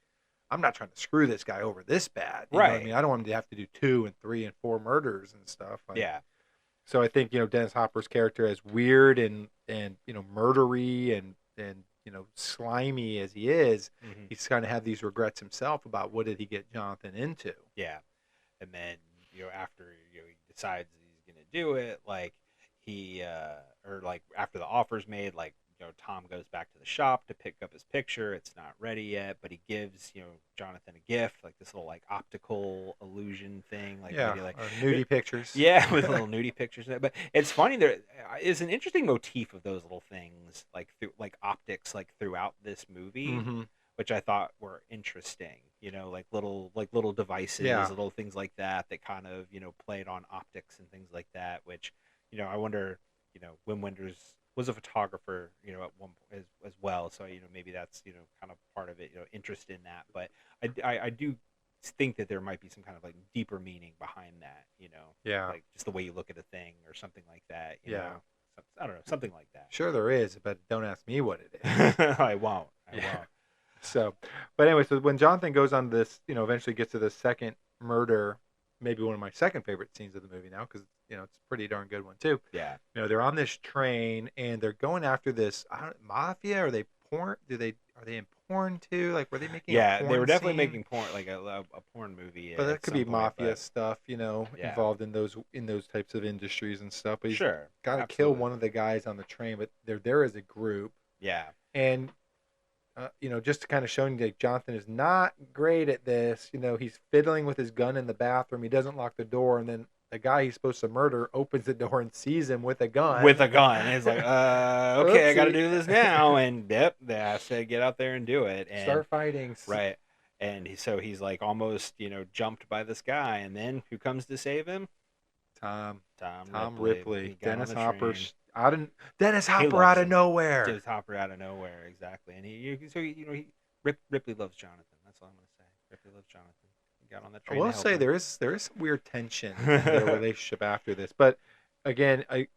I'm not trying to screw this guy over this bad. You know what I Right. mean, I don't want him to have to do 2 and 3 and 4 murders and stuff. Like, Yeah. So I think, you know, Dennis Hopper's character, as weird and you know, murdery and you know, slimy as he is, Mhm. he's kind of have these regrets himself about what did he get Jonathan into. Yeah. And then, you know, after, you know, he decides he's going to do it, like, he, or like after the offer's made, like, you know, Tom goes back to the shop to pick up his picture. It's not ready yet, but he gives, you know, Jonathan a gift, like this little, like, optical illusion thing. Like, Yeah, maybe, like, nudie pictures. yeah, with little nudie pictures. But it's funny, there is an interesting motif of those little things, like, like optics, like, throughout this movie, Mhm. which I thought were interesting. You know, like little devices, Yeah. little things like that kind of, you know, played on optics and things like that. Which, you know, I wonder, you know, Wim Wenders was a photographer, you know, at one point as well. So, you know, maybe that's, you know, kind of part of it, you know, interest in that. But I do think that there might be some kind of like deeper meaning behind that, you know, Yeah. like just the way you look at a thing or something like that. You Yeah. know? I don't know, something like that. Sure there is, but don't ask me what it is. I won't. Yeah. So, but anyway, so when Jonathan goes on this, eventually gets to the second murder, maybe one of my second favorite scenes of the movie now, because it's a pretty darn good one too. Yeah. They're on this train and they're going after this mafia. Are they porn? Are they in porn too? Like, were they making? Yeah, a porn they were definitely scene? making porn, like a porn movie. But that at could some be point, mafia but- stuff, Yeah. involved in those types of industries and stuff. But he's Sure. got to kill one of the guys on the train. But they're there as a group, Yeah. and just to kind of show you that Jonathan is not great at this. He's fiddling with his gun in the bathroom. He doesn't lock the door, and then the guy he's supposed to murder opens the door and sees him with a gun. With a gun. It's like, okay, I got to Oopsie. do this now. And yep, they have to get out there and do it. And, Start fighting. Right. And he's like almost, jumped by this guy. And then who comes to save him? Tom Ripley. Ripley. He got on Dennis the Hopper. train. Dennis Hopper loves out of him. nowhere. Dennis Hopper out of nowhere, exactly. And Ripley loves Jonathan. That's all I'm gonna say. Ripley loves Jonathan. He got on that I train. to will help say him. there is some weird tension in their relationship after this, but again, I've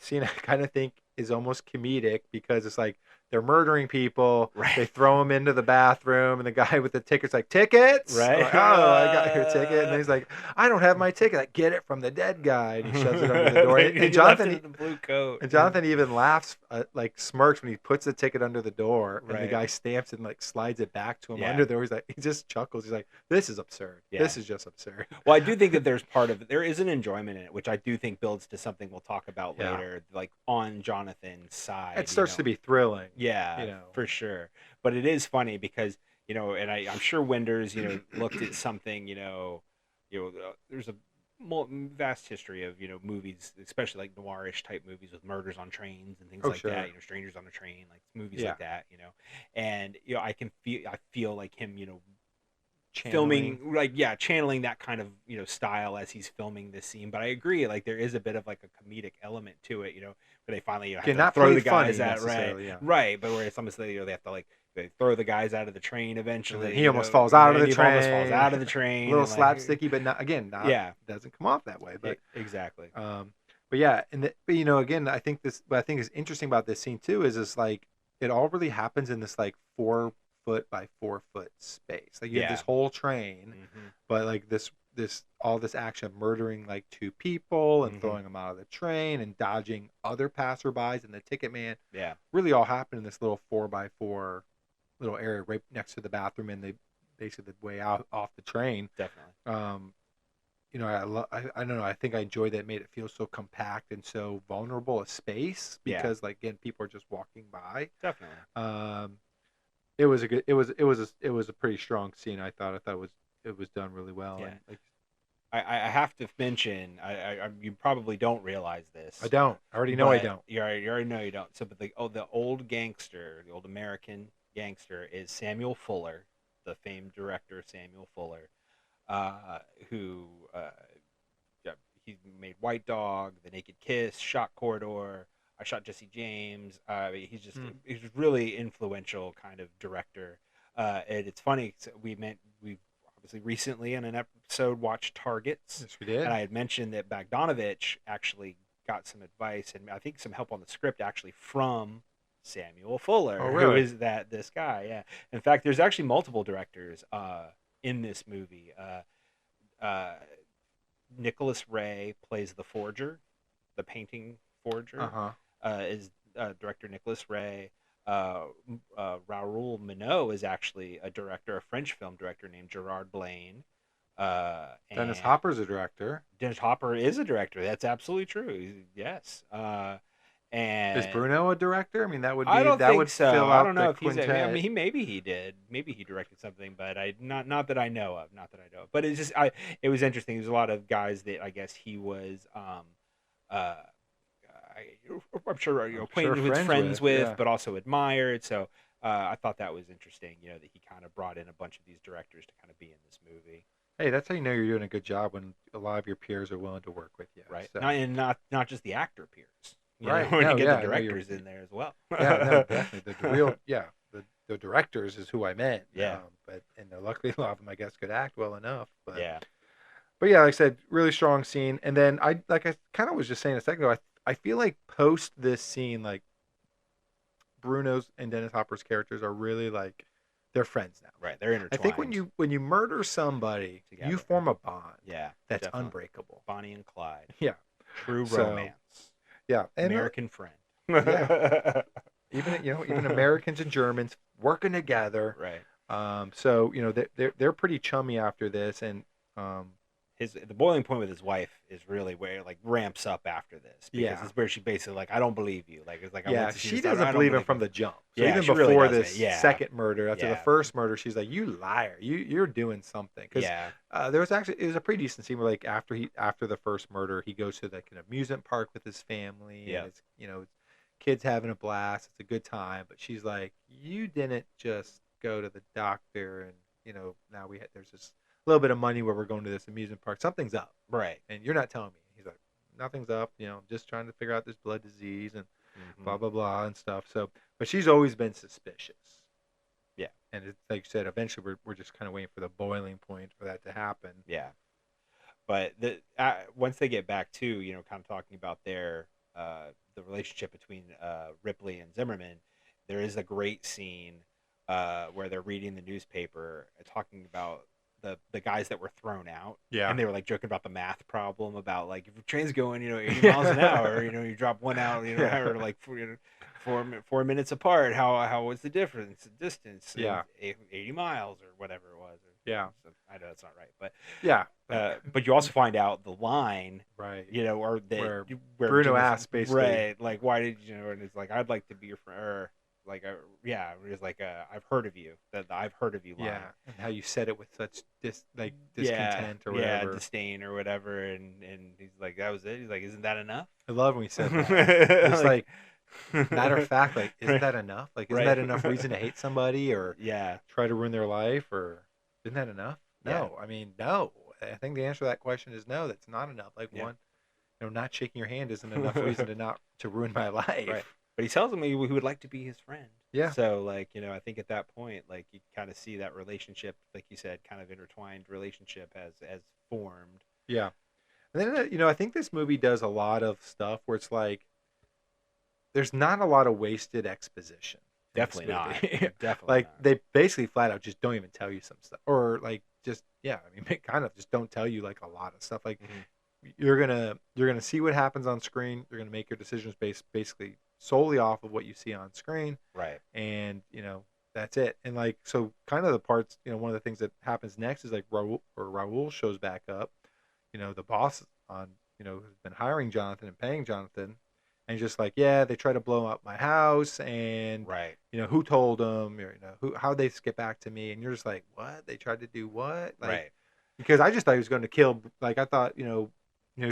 seen I kind of think is almost comedic because it's like they're murdering people, Right. they throw them into the bathroom, and the guy with the ticket's like, tickets? Right. Like, oh, I got your ticket, and he's like, I don't have my ticket. Like, get it from the dead guy, and he shoves it under the door. He And left Jonathan, it in the blue coat. and Jonathan even laughs, like smirks when he puts the ticket under the door, and the Right. guy stamps it and like slides it back to him Yeah. under there. He's like, he just chuckles. He's like, this is absurd. Yeah. This is just absurd. Well, I do think that there is an enjoyment in it, which I do think builds to something we'll talk about Yeah. later, like on Jonathan's side. It starts to be thrilling. Yeah, for sure. But it is funny because, and I'm sure Wenders, looked at something, there's a vast history of, movies, especially like noirish type movies with murders on trains and things like sure. that, Strangers on a Train, like movies Yeah. like that, and, I feel like him, Channeling. channeling that kind of style as he's filming this scene. But I agree, like there is a bit of like a comedic element to it, where they finally have to not throw played the guys funny out, right, necessarily, yeah. right, but where it's almost like, they have to they throw the guys out of the train eventually. And then he almost falls out of the he train. almost falls out of the train. A little and, like, slapsticky, but not Yeah. doesn't come off that way. But exactly. but yeah, but again, I think what I think is interesting about this scene too is like it all really happens in this like 4-foot by 4-foot space. Like you have this whole train, Mhm. but like all this action of murdering like 2 people and Mhm. throwing them out of the train and dodging other passerbys and the ticket man Yeah. really all happened in this little 4x4 little area right next to the bathroom and basically the way out off the train. Definitely. I don't know. I think I enjoyed that. It made it feel so compact and so vulnerable a space because, like, again, people are just walking by. Definitely. It was a pretty strong scene. I thought it was done really well. Yeah. And, like, I have to mention, you probably don't realize this. I don't. I already know I but don't. You already know you don't. So, but the old gangster, the old American gangster, is Samuel Fuller, the famed director Samuel Fuller, who he made White Dog, The Naked Kiss, Shot Corridor. I Shot Jesse James. He's a really influential kind of director. And it's funny, we've obviously recently in an episode watched Targets. Yes, we did. And I had mentioned that Bogdanovich actually got some advice and I think some help on the script actually from Samuel Fuller, Oh, really? who is this guy. Yeah. In fact, there's actually multiple directors in this movie. Nicholas Ray plays the forger, the painting forger. Uh-huh. Is director Nicholas Ray. Raoul Minot is actually a French film director named Gerard Blaine. Dennis Hopper's a director. Dennis Hopper is a director. That's absolutely true. Yes. And Is Bruno a director? I mean, that would be I don't that think would so. fill I out don't know the if he's. quintet. I mean, maybe he did. Maybe he directed something, but not that I know of. Not that I know of. But it's just it was interesting. There's a lot of guys that I guess he was I'm sure acquainted with, friends with, yeah. but also admired. So I thought that was interesting. That he kind of brought in a bunch of these directors to kind of be in this movie. Hey, that's how you know you're doing a good job when a lot of your peers are willing to work with you. Right. So. Not just the actor peers. Right. When No, you get yeah, the no, directors in there as well. Yeah, no, definitely. The real, the directors is who I meant. Yeah. And luckily a lot of them, I guess, could act well enough. But Yeah. But yeah, like I said, really strong scene. And then I kind of was just saying a second ago, I feel like post this scene, like Bruno's and Dennis Hopper's characters are really like they're friends now. Right, they're I intertwined. think when you murder somebody, Together. you form a bond. Yeah, that's definitely. unbreakable. Bonnie and Clyde. Yeah, True So, romance. yeah, and American friend. Yeah. even Americans and Germans working together. Right. So they're pretty chummy after this, and The boiling point with his wife is really where it like ramps up after this, because Yeah. it's where she basically like, I don't believe you. Like, it's like, I yeah, went to see she this, I doesn't don't believe him believe from you. the jump. So Yeah, even she really before doesn't. this Yeah. second murder, after the Yeah. first murder, she's like, "You liar! You're doing something." Because Yeah. there was actually, it was a pretty decent scene where, like, after the first murder, he goes to like an amusement park with his family, Yeah. and it's kids having a blast. It's a good time, but she's like, "You didn't just go to the doctor, and now there's this little bit of money where we're going to this amusement park. Something's up, Right. and you're not telling me." He's like, "Nothing's up. Just trying to figure out this blood disease and Mhm. blah blah blah and stuff." So, but she's always been suspicious. Yeah. And it's like you said, eventually we're just kind of waiting for the boiling point for that to happen. Yeah. But once they get back to, kind of talking about the relationship between Ripley and Zimmerman, there is a great scene where they're reading the newspaper talking about the guys that were thrown out. Yeah. And they were like joking about the math problem about like, if your train's going 80 miles an hour, you drop one out, Yeah. or like 4 minutes apart. How was the difference, the distance? Yeah. 80 miles or whatever it was. Yeah. So, I know that's not right, but Yeah. but you also find out the line, Right. or that Where where Bruno asks basically, right, like, why did and it's like, I'd like to be your friend, or like, it's like, I've heard of you, I've heard of you line. Yeah, and how you said it with such discontent or whatever. Disdain or whatever, and he's like, that was it. He's like, isn't that enough? I love when he said that. It's like, matter of fact, like, isn't Right. that enough? Like, isn't Right. that enough reason to hate somebody or Yeah. try to ruin their life, or isn't that enough? No, I mean, no. I think the answer to that question is no. That's not enough. Like, Yeah. one, not shaking your hand isn't enough reason to ruin my life. Right. But he tells him he would like to be his friend. Yeah. So, like, I think at that point, like, you kind of see that relationship, like you said, kind of intertwined relationship as formed. Yeah. And then, I think this movie does a lot of stuff where it's like, there's not a lot of wasted exposition. in this Definitely not. movie. Definitely Like, not. they basically flat out just don't even tell you some stuff. Or, like, just, yeah, I mean, they kind of just don't tell you, like, a lot of stuff. Like, Mhm. you're gonna see what happens on screen. You're gonna make your decisions basically solely off of what you see on screen, Right. and that's it. And like, so kind of the parts, one of the things that happens next is like Raul shows back up, the boss on who's been hiring Jonathan and paying Jonathan, and just like, yeah, they try to blow up my house, and Right. who told them, or how'd they get back to me, and you're just like, what, they tried to do what, like, Right. because I just thought he was going to kill, like, I thought he's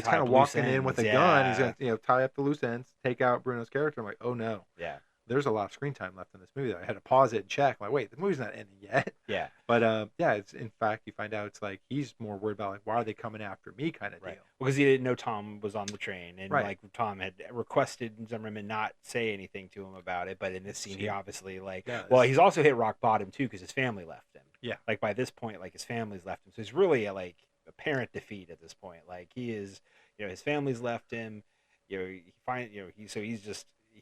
Tie kind up of loose walking in with a ends, gun. He's yeah. going to tie up the loose ends, take out Bruno's character. I'm like, oh no, Yeah. there's a lot of screen time left in this movie. I had to pause it and check. I'm like, wait, the movie's not ending yet. Yeah. But yeah, it's, in fact, you find out it's like he's more worried about, like, why are they coming after me, kind of Right. deal. Because he didn't know Tom was on the train, and Right. like, Tom had requested Zimmerman not say anything to him about it. But in this scene, he See. obviously, like, Yeah, well, this- he's also hit rock bottom too, because his family left him. Yeah. Like, by this point, like, his family's left him, so he's really like a parent defeat at this point. Like, he is, his family's left him.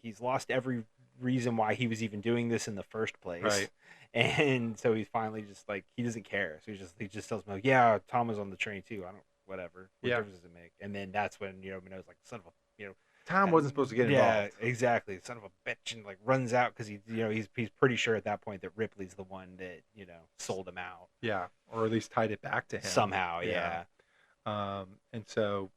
He's lost every reason why he was even doing this in the first place. Right. And so he's finally just like, he doesn't care. So he just tells him, like, yeah, Tom was on the train too. Whatever. What Yeah. difference does it make? And then that's when, Minogue's like, son of a, Tom wasn't supposed to get involved. Yeah, exactly. Son of a bitch, and like runs out because he's pretty sure at that point that Ripley's the one that sold him out Yeah, or at least tied it back to him somehow. Yeah. And so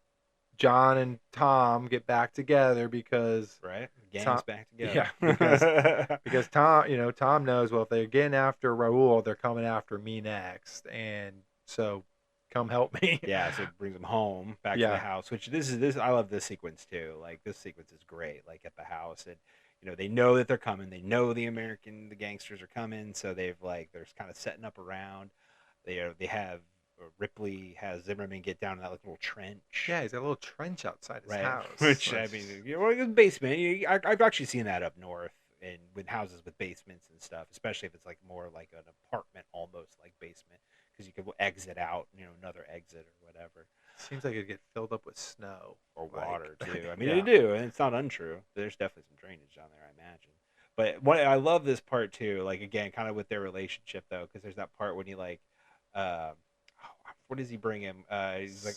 John and Tom get back together because Right. Gang's Tom- back together. Yeah, because Tom, Tom knows, well, if they're getting after Raul, they're coming after me next, and so come help me. Yeah, so it brings him home back to Yeah. the house. Which this I love this sequence too. Like, this sequence is great. Like, at the house, and they know that they're coming. They know the gangsters are coming. So they're kind of setting up around. They have Ripley has Zimmerman get down in that little trench. Yeah, he's got a little trench outside his house. Which, I mean, the basement. I've actually seen that up north and with houses with basements and stuff, especially if it's like more like an apartment, almost like basement, because you could exit out, another exit or whatever. Seems like it'd get filled up with snow Or like- water too. I mean, Yeah. they do, and it's not untrue. There's definitely some drainage down there, I imagine. But what I love this part too, like again, kind of with their relationship though, because there's that part when he like, uh, what does he bring him? He's like,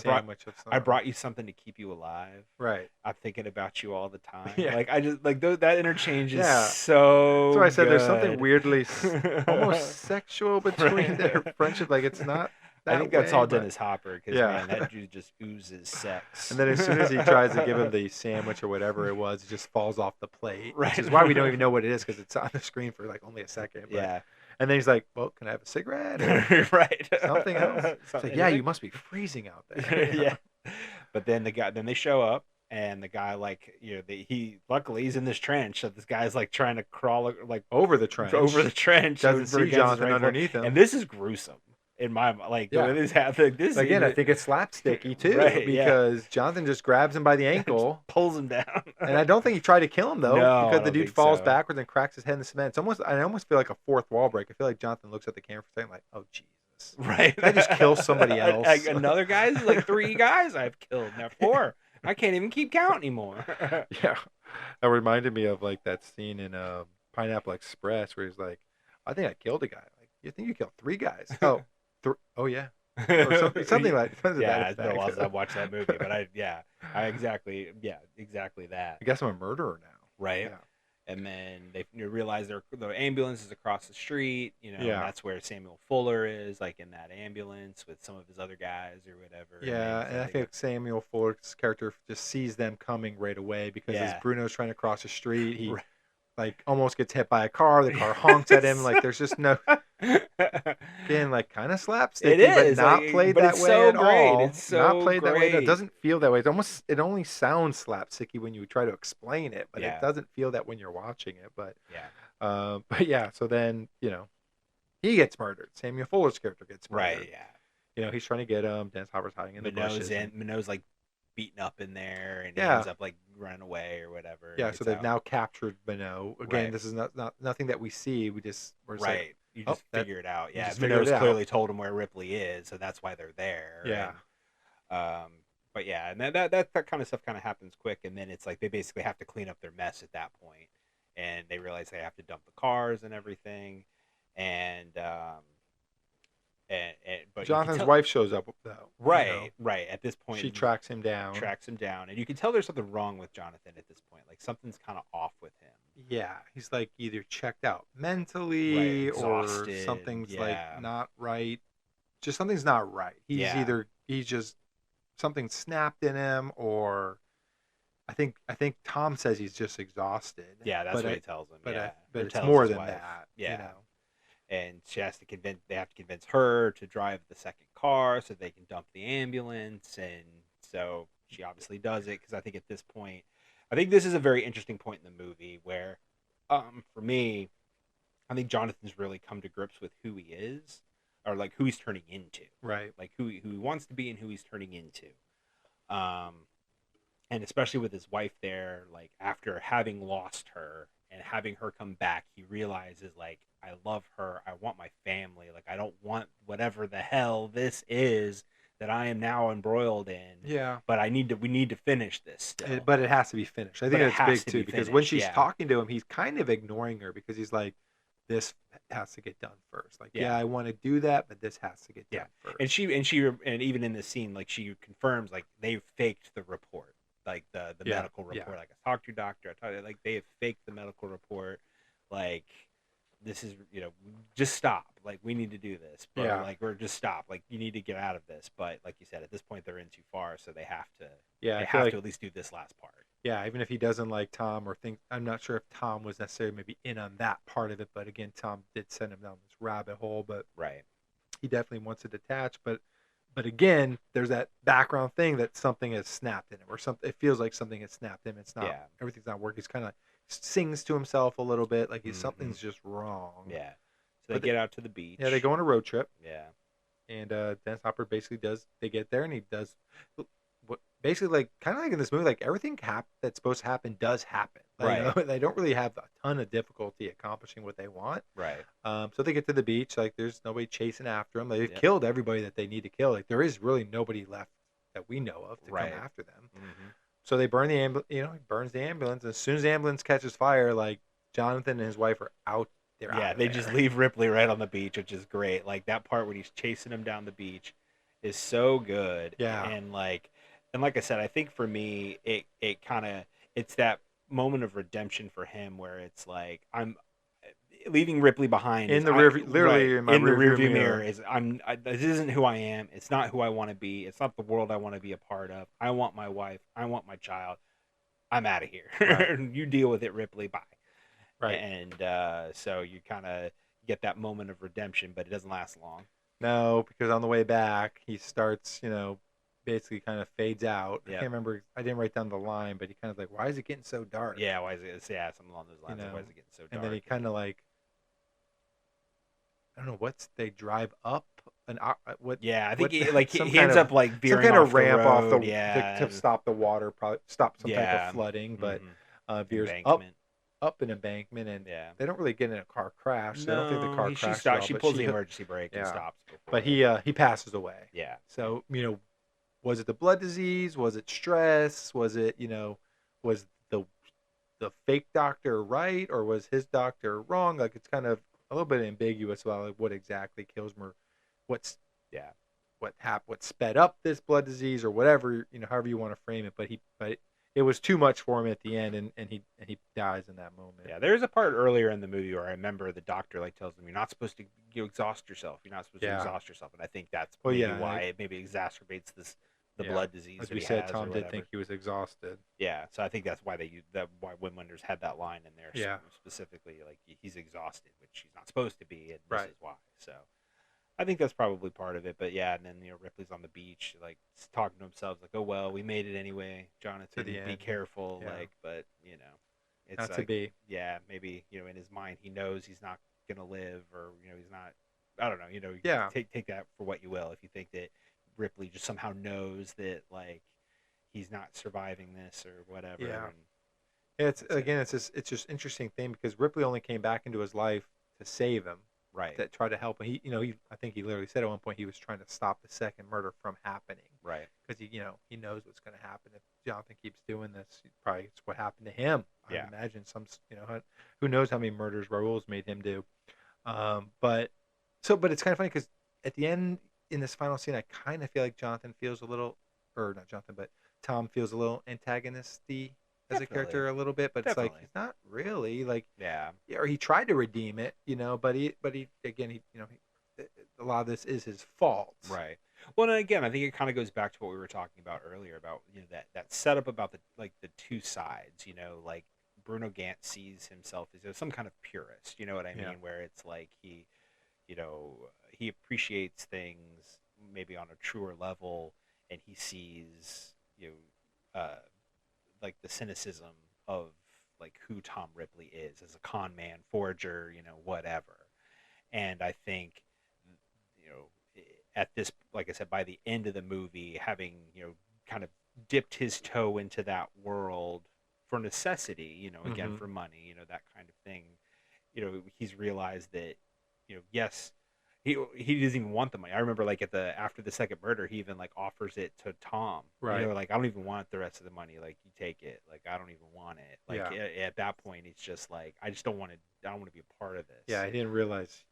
Sandwich of I brought you something to keep you alive. Right. I'm thinking about you all the time. Yeah. Like I just like that interchange is Yeah. so. That's why I said there's something good. weirdly almost sexual between Right. their friendship. Like it's not. I think that's all but- Dennis Hopper because Yeah. man, that dude just oozes sex. And then as soon as he tries to give him the sandwich or whatever it was, it just falls off the plate. Right. Which is why we don't even know what it is because it's on the screen for like only a second. But, yeah, And then he's like, "Well, can I have a cigarette or right. something else?" It's like, "Yeah, you must be freezing out there." yeah. But then then they show up, and the guy like he luckily he's in this trench, so this guy's like trying to crawl like Over the trench. over the trench. Doesn't over see against his Jonathan rifle. underneath him. And this is gruesome in my like Yeah. when this happened. This Again, is, I think it's slapsticky too Right, yeah. because Jonathan just grabs him by the ankle. pulls him down. And I don't think he tried to kill him though, No, I because the don't dude think falls so. backwards and cracks his head in the cement. I almost feel like a fourth wall break. I feel like Jonathan looks at the camera for a second, like, "Oh Jesus!" Right. I just kill somebody else. Another guy's like 3 guys I've killed. Now 4. I can't even keep count anymore. Yeah, that reminded me of like that scene in Pineapple Express where he's like, "I think I killed a guy." Like, you think you killed 3 guys? Oh, oh yeah, or something like that. Yeah, it's been a while since I've watched that movie, but I exactly that. I guess I'm a murderer now. Right. Yeah. And then they realize the ambulance is across the street, and Yeah. that's where Samuel Fuller is, like in that ambulance with some of his other guys or whatever. Yeah, and I think Samuel Fuller's character just sees them coming right away because as Yeah. Bruno's trying to cross the street, he Right. like almost gets hit by a car. The car honks at him. Like there's just no, again, like kind of slapstick, It is, but not like, played but that it's way so at great. all. It's Not so played that way. It great. doesn't feel that way. It only sounds slapsticky when you try to explain it, but Yeah. it doesn't feel that when you're watching it. But Yeah. So then he gets murdered. Samuel Fuller's character gets murdered. Right. Yeah. He's trying to get him. Dennis Hopper's hiding in the bushes. Minot's like beaten up in there, and he Yeah. ends up like running away or whatever. Yeah, and so gets they've out. now captured Minot. Again, Right. this is not nothing that we see. We're just Right. like, You oh, just figure it out. you Yeah. just figure it Minot's out. clearly told him where Ripley is, so that's why they're there. yeah, And, but yeah, and that kind of stuff kind of happens quick, and then it's like they basically have to clean up their mess at that point, and they realize they have to dump the cars and everything, and but you can Jonathan's tell- wife shows up though. right at this point She tracks him down. and you can tell there's something wrong with Jonathan at this point. Like something's kind of off with him. Yeah, he's like either checked out mentally Right, or exhausted, something's yeah. like not right. Just something's not right. He's just something snapped in him, or I think Tom says he's just exhausted. Yeah, that's what he tells him. But yeah. but Or it's tells more his than wife. that. Yeah. And they have to convince her to drive the second car so they can dump the ambulance, and so she obviously does it because I think at this point, I think this is a very interesting point in the movie where, for me, I think Jonathan's really come to grips with who he is, or like who he's turning into, Right. like who he wants to be and who he's turning into, and especially with his wife there, like after having lost her and having her come back, he realizes like, I love her. I want my family. Like, I don't want whatever the hell this is that I am now embroiled in. Yeah. But we need to finish this still. But it has to be finished. I But think it that's has big to too, be because when finished, she's yeah. talking to him, he's kind of ignoring her because he's like, "This has to get done first." Like, Yeah. I want to do that, but this has to get Yeah. done first. And even in this scene, like she confirms, like they faked the report, like the Yeah, medical report. yeah. Like I talked to your doctor. Like they have faked the medical report. Like this is just stop. Like we need to do this. Bro. Yeah. Like we're just stop. Like you need to get out of this. But like you said, at this point they're in too far, so they have to. Yeah, They I feel have like- to at least do this last part. Yeah, even if he doesn't like Tom or think, I'm not sure if Tom was necessarily maybe in on that part of it, but again, Tom did send him down this rabbit hole, but Right. he definitely wants to detach. But again, there's that background thing that something has snapped in him, or something. It feels like something has snapped in him. It's not. Yeah. Everything's not working. He's kind of sings to himself a little bit, like Mhm. something's just wrong. Yeah. So they But get out to the beach. Yeah, they go on a road trip, Yeah. and Dennis Hopper basically does. They get there, and he does what basically like kind of like in this movie, like everything that's supposed to happen does happen. Like, Right. They don't really have a ton of difficulty accomplishing what they want. Right. So they get to the beach. Like there's nobody chasing after them. They've Yep. killed everybody that they need to kill. Like there is really nobody left that we know of to Right. come after them. Mm-hmm. So they burn the ambulance. He burns the ambulance. As soon as the ambulance catches fire, like Jonathan and his wife are out. They're Yeah, out of they there. just leave Ripley right on the beach, which is great. Like that part when he's chasing him down the beach is so good. Yeah. And like I said, I think for me it kind of it's that moment of redemption for him where it's like I'm leaving Ripley behind In is the I, rear view, literally right, in my in the rear rearview view mirror is this isn't who I am. It's not who I want to be. It's not the world I want to be a part of. I want my wife. I want my child. I'm out of here. Right. You deal with it, Ripley. Bye. Right. And so you kind of get that moment of redemption, but it doesn't last long. No, because on the way back, he starts, basically kind of fades out. I Yep. can't remember. I didn't write down the line, but he kind of like, why is it getting so dark? Yeah, why is it? Yeah, something along those lines. You Like, why know, is it getting so dark? And then he kind of like, I don't know, they drive up what? Yeah, I think what- he some ends kind of- up like some veering kind off of ramp the off road, the yeah, to stop the water, probably stop some type Yeah. of flooding, but mhm, veers embankment. up an embankment, and Yeah. they don't really get in a car crash. So I don't think the No, car she crashes at stops. all, She but pulls the emergency brake and yeah. stops. But before- he passes away. yeah. So was it the blood disease? Was it stress? Was it was the fake doctor right, or was his doctor wrong? Like it's kind of a little bit ambiguous about like what exactly kills him, or what's Yeah. what sped up this blood disease, or whatever however you want to frame it. But it was too much for him at the end, and he dies in that moment. Yeah, there's a part earlier in the movie where I remember the doctor like tells him you're not supposed to exhaust yourself. You're not supposed to Yeah. exhaust yourself, and I think that's Well, maybe yeah, why like- it maybe exacerbates the Yeah. blood disease. As that we he said, has or Tom did whatever. think he was exhausted. Yeah, so I think that's why why Wim Wenders had that line in there. Yeah. Specifically, like he's exhausted, which he's not supposed to be, and Right. this is why. So I think that's probably part of it. But yeah, and then Ripley's on the beach, like talking to himself, like, "Oh well, we made it anyway, Jonathan. the Be end. careful." Yeah. Like, but it's Not like, to be. yeah, maybe in his mind he knows he's not gonna live, or he's not. I don't know. Yeah. Take that for what you will. If you think that Ripley just somehow knows that like he's not surviving this or whatever. Yeah. And, It's just interesting thing because Ripley only came back into his life to save him, right. to try to help him. I think he literally said at one point he was trying to stop the second murder from happening Right. because he knows what's going to happen if Jonathan keeps doing this. Probably it's what happened to him. I Yeah. would imagine who knows how many murders Raoul's made him do. But it's kind of funny because at the end in this final scene, I kind of feel like Jonathan feels a little, or not Jonathan, but Tom feels a little antagonisty as a character a little bit, but it's like Definitely. he's not really like, Yeah. or he tried to redeem it, but he again a lot of this is his fault. Right. Well, and again, I think it kind of goes back to what we were talking about earlier about that setup about the two sides. Like Bruno Gantz sees himself as some kind of purist. You know what I mean? Yeah. Where it's like he appreciates things maybe on a truer level, and he sees like the cynicism of like who Tom Ripley is as a con man, forger, whatever. And I think, at this, like I said, by the end of the movie, having, kind of dipped his toe into that world for necessity, again, Mhm. for money, that kind of thing, he's realized that, yes, he doesn't even want the money. I remember like after the second murder, he even like offers it to Tom. Right. Like I don't even want the rest of the money. Like you take it. Like I don't even want it. Like Yeah. at that point, it's just like I just don't want to. I don't want to be a part of this. Yeah, I didn't realize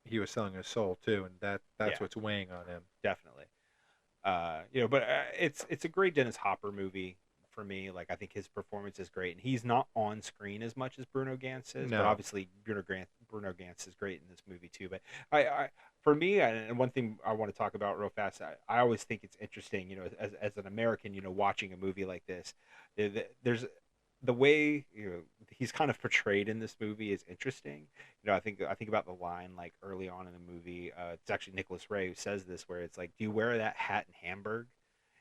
he was selling his soul too, and that's Yeah. what's weighing on him. Definitely. But it's a great Dennis Hopper movie for me. Like I think his performance is great, and he's not on screen as much as Bruno Gantz is. No. But obviously Bruno Gantz is great in this movie too. But for me, and one thing I want to talk about real fast, I always think it's interesting, as an American, watching a movie like this, there's the way he's kind of portrayed in this movie is interesting. I think about the line like early on in the movie. It's actually Nicholas Ray who says this, where it's like, "Do you wear that hat in Hamburg?"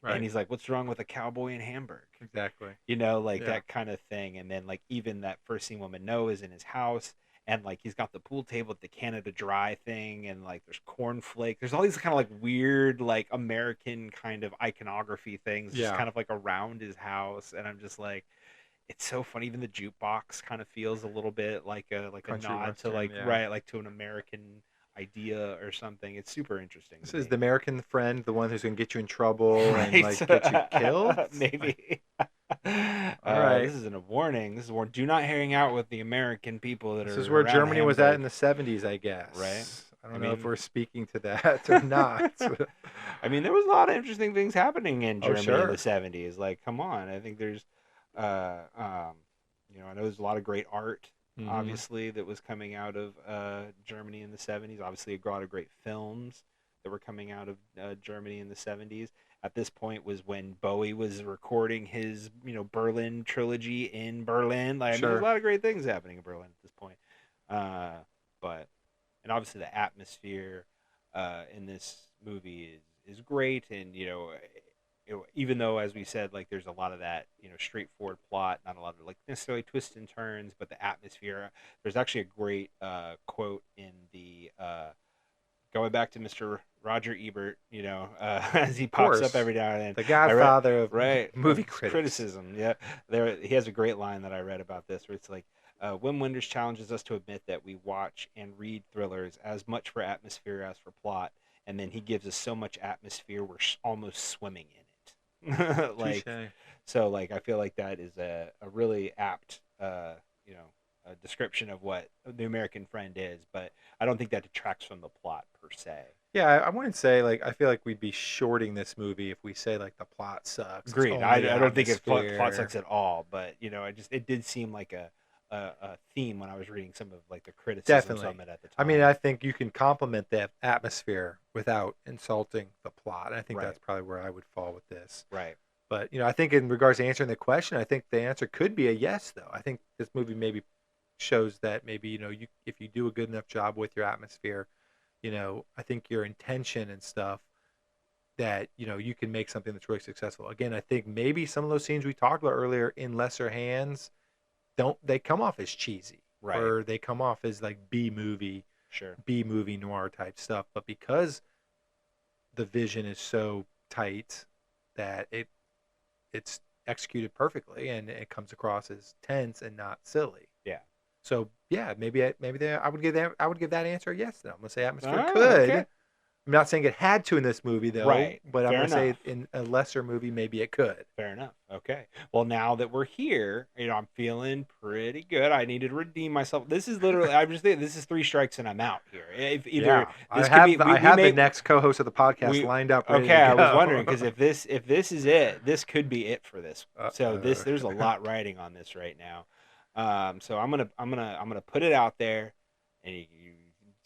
Right. And he's like, "What's wrong with a cowboy in Hamburg?" Exactly. Like Yeah. that kind of thing. And then like even that first scene when Minot is in his house, and like he's got the pool table with the Canada Dry thing, and like there's cornflake. There's all these kind of like weird like American kind of iconography things, just Yeah. kind of like around his house. And I'm just like, it's so funny. Even the jukebox kind of feels a little bit like a Country nod western, to like yeah. right, like to an American idea or something. It's super interesting. This to is me. the American friend, the one who's going to get you in trouble and Right. like get you killed. Maybe. All right. This isn't a warning. This is a warning. Do not hang out with the American people that are. This is where around Germany was at in Hamburg. the 70s, I guess. Right. I don't know if we're speaking to that or not. I mean, there was a lot of interesting things happening in Oh, Germany in sure. the 70s. Like, come on. I think there's, I know there's a lot of great art, Mhm. obviously, that was coming out of Germany in the 70s. Obviously, a lot of great films that were coming out of Germany in the 70s. At this point was when Bowie was recording his, Berlin trilogy in Berlin. Like, I mean, there's a Sure. lot of great things happening in Berlin at this point. And obviously the atmosphere in this movie is great, and even though, as we said, like, there's a lot of that straightforward plot, not a lot of like necessarily twists and turns, but the atmosphere. There's actually a great quote in the going back to Mr. Roger Ebert, as he pops course. up every now and then. The godfather of Right, movie of critics. criticism. Yeah, he has a great line that I read about this, where it's like, Wim Wenders challenges us to admit that we watch and read thrillers as much for atmosphere as for plot, and then he gives us so much atmosphere we're almost swimming in it. Like, Touché. so, like, I feel like that is a really apt, a description of what the American Friend is, but I don't think that detracts from the plot per se. Yeah, I wouldn't say, like, I feel like we'd be shorting this movie if we say, like, the plot sucks. It's Agreed. only I don't think it's plot atmosphere. sucks at all, but it did seem like a theme when I was reading some of like the criticisms Definitely. on it at the time. I mean, I think you can complement the atmosphere without insulting the plot. I think Right. that's probably where I would fall with this. right. But, I think in regards to answering the question, I think the answer could be a yes, though. I think this movie maybe shows that maybe, if you do a good enough job with your atmosphere, I think your intention and stuff, that, you can make something that's really successful. Again, I think maybe some of those scenes we talked about earlier in lesser hands, they come off as cheesy. Right. Or they come off as like B-movie noir type stuff. But because the vision is so tight that it's executed perfectly, and it comes across as tense and not silly. Yeah. So yeah, maybe I would give that answer a yes. Then I'm gonna say atmosphere Oh, could. okay. I'm not saying it had to in this movie though. Right. But I'm Fair gonna say enough. in a lesser movie maybe it could. Fair enough. Okay. Well, now that we're here, I'm feeling pretty good. I need to redeem myself. This is literally, I'm just thinking, this is 3 strikes and I'm out here. If either I this have, could be, I have the next co-host of the podcast lined up. Ready Okay, to I was go. wondering, because if this is it, this could be it for this. So Uh-oh. there's a lot riding on this right now. So I'm gonna put it out there, and you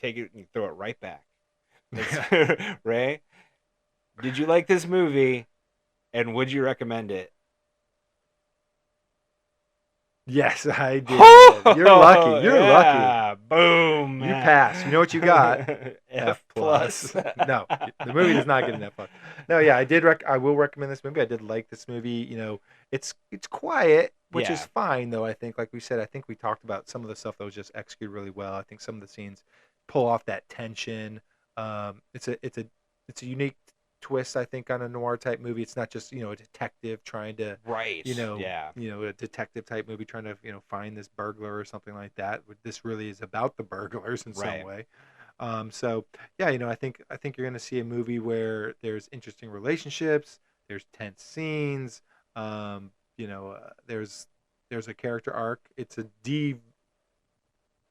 take it and you throw it right back. Ray, did you like this movie, and would you recommend it? Yes, I did. You're lucky. You're lucky. Boom. You man. passed. You know what you got? F plus. No, the movie does not get an F plus. No, yeah, I did. I will recommend this movie. I did like this movie. It's quiet, which is Yeah. fine though. I think, like we said, I think we talked about some of the stuff that was just executed really well. I think some of the scenes pull off that tension. It's a unique twist, I think, on a noir type movie. It's not just a detective trying to Right. Yeah. a detective type movie trying to find this burglar or something like that. This really is about the burglars in Right. some way. So yeah, I think you're going to see a movie where there's interesting relationships, there's tense scenes, there's a character arc. It's a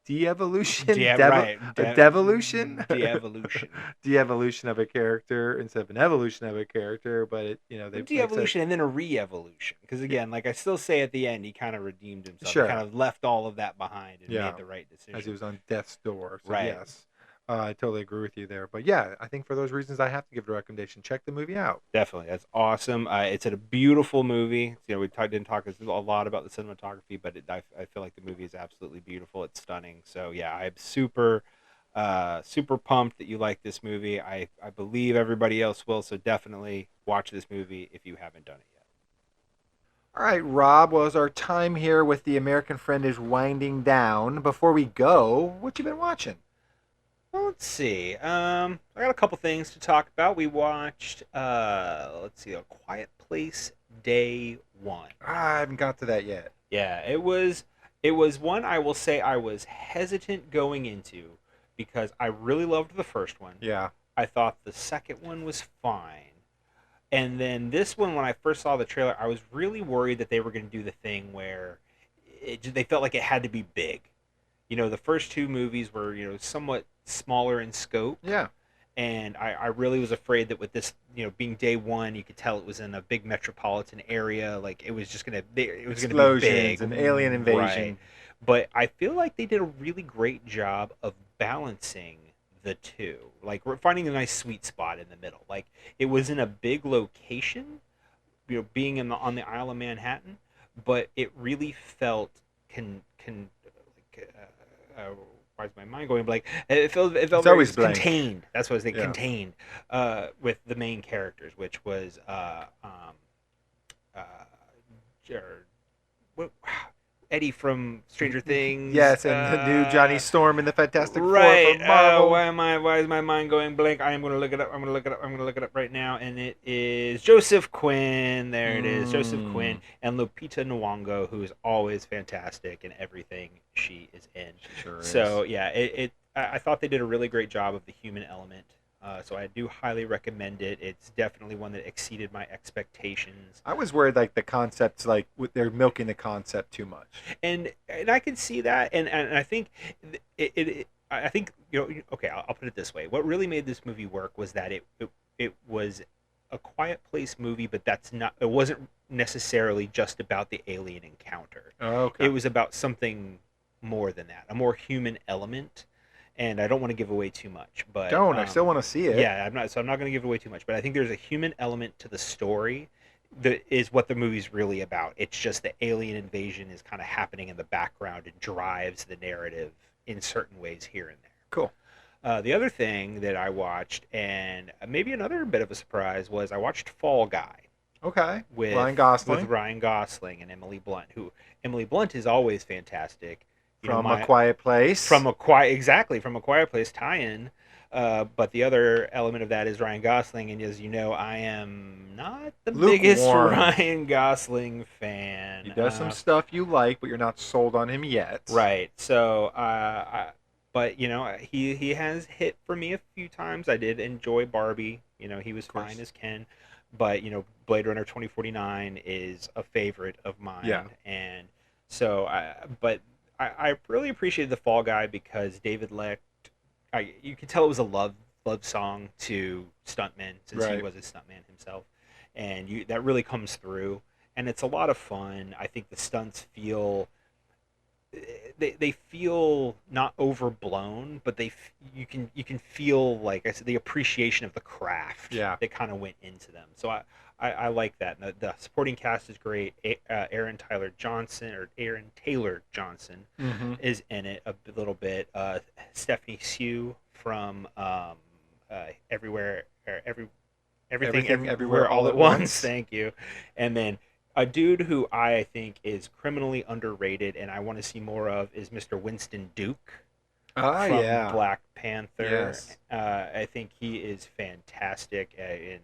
de-evolution, Right. a devolution, De-evolution. de-evolution of a character instead of an evolution of a character. But they De-evolution and then a re-evolution, because again, like I still say at the end, he kind of redeemed himself. Sure. He kind of left all of that behind and Yeah. made the right decision. as he was on death's door. So Right. yes, I totally agree with you there. But yeah, I think for those reasons, I have to give it a recommendation. Check the movie out. Definitely, that's awesome. It's a beautiful movie. We didn't talk a lot about the cinematography, but I feel like the movie is absolutely beautiful. It's stunning. So yeah, I'm super pumped that you like this movie. I believe everybody else will. So definitely watch this movie if you haven't done it yet. All right, Rob. Well, as our time here with the American Friend is winding down, before we go, what you been watching? Well, let's see. I got a couple things to talk about. We watched, let's see, A Quiet Place Day 1. I haven't got to that yet. Yeah, it was one I will say I was hesitant going into because I really loved the first one. Yeah. I thought the second one was fine. And then this one, when I first saw the trailer, I was really worried that they were going to do the thing where they felt like it had to be big. The first two movies were, somewhat smaller in scope. Yeah. And I really was afraid that with this, being day one, you could tell it was in a big metropolitan area. Like it was just gonna, it was gonna be big, an alien invasion. Right. But I feel like they did a really great job of balancing the two. Like we're finding a nice sweet spot in the middle. Like it was in a big location, being on the Isle of Manhattan, but it really felt why is my mind going blank? It felt It's very always blank. contained. That's what I was thinking. Yeah. Contained with the main characters, which was Eddie from Stranger Things. Yes, and the new Johnny Storm in the Fantastic Right. Four from Marvel. Why is my mind going blank? I am going to look it up. I'm going to look it up right now, and it is Joseph Quinn. There it is, Joseph Quinn, and Lupita Nyong'o, who is always fantastic in everything she is in. She sure is. So yeah, I thought they did a really great job of the human element. So I do highly recommend it. It's definitely one that exceeded my expectations. I was worried like the concepts, like they're milking the concept too much. And I can see that, and I think I think okay, I'll put it this way. What really made this movie work was that it was a Quiet Place movie, but it wasn't necessarily just about the alien encounter. Oh, okay. It was about something more than that, a more human element. And I don't want to give away too much, but I still want to see it. Yeah, I'm not going to give away too much, but I think there's a human element to the story that is what the movie's really about. It's just the alien invasion is kind of happening in the background and drives the narrative in certain ways here and there. Cool. The other thing that I watched, and maybe another bit of a surprise, was I watched Fall Guy. Okay. With Ryan Gosling. With Ryan Gosling and Emily Blunt, who Emily Blunt is always fantastic. A Quiet Place. From a Quiet Place tie-in. But the other element of that is Ryan Gosling, and as you know, I am not the biggest Ryan Gosling fan. He does some stuff you like, but you're not sold on him yet. Right. So, but he has hit for me a few times. I did enjoy Barbie. He was fine as Ken. But Blade Runner 2049 is a favorite of mine. Yeah. And so, I really appreciated The Fall Guy because David Lecht, you could tell it was a love song to stuntmen, since he was a stuntman himself, and that really comes through, and it's a lot of fun. I think the stunts feel they feel not overblown, but you can feel, like I said, the appreciation of the craft that kind of went into them. So I like that. And the supporting cast is great. Aaron Taylor Johnson is in it a little bit. Stephanie Hsu from Everything Everywhere All at Once. Thank you. And then a dude who I think is criminally underrated and I want to see more of is Mr. Winston Duke. From Black Panther. Yes. I think he is fantastic in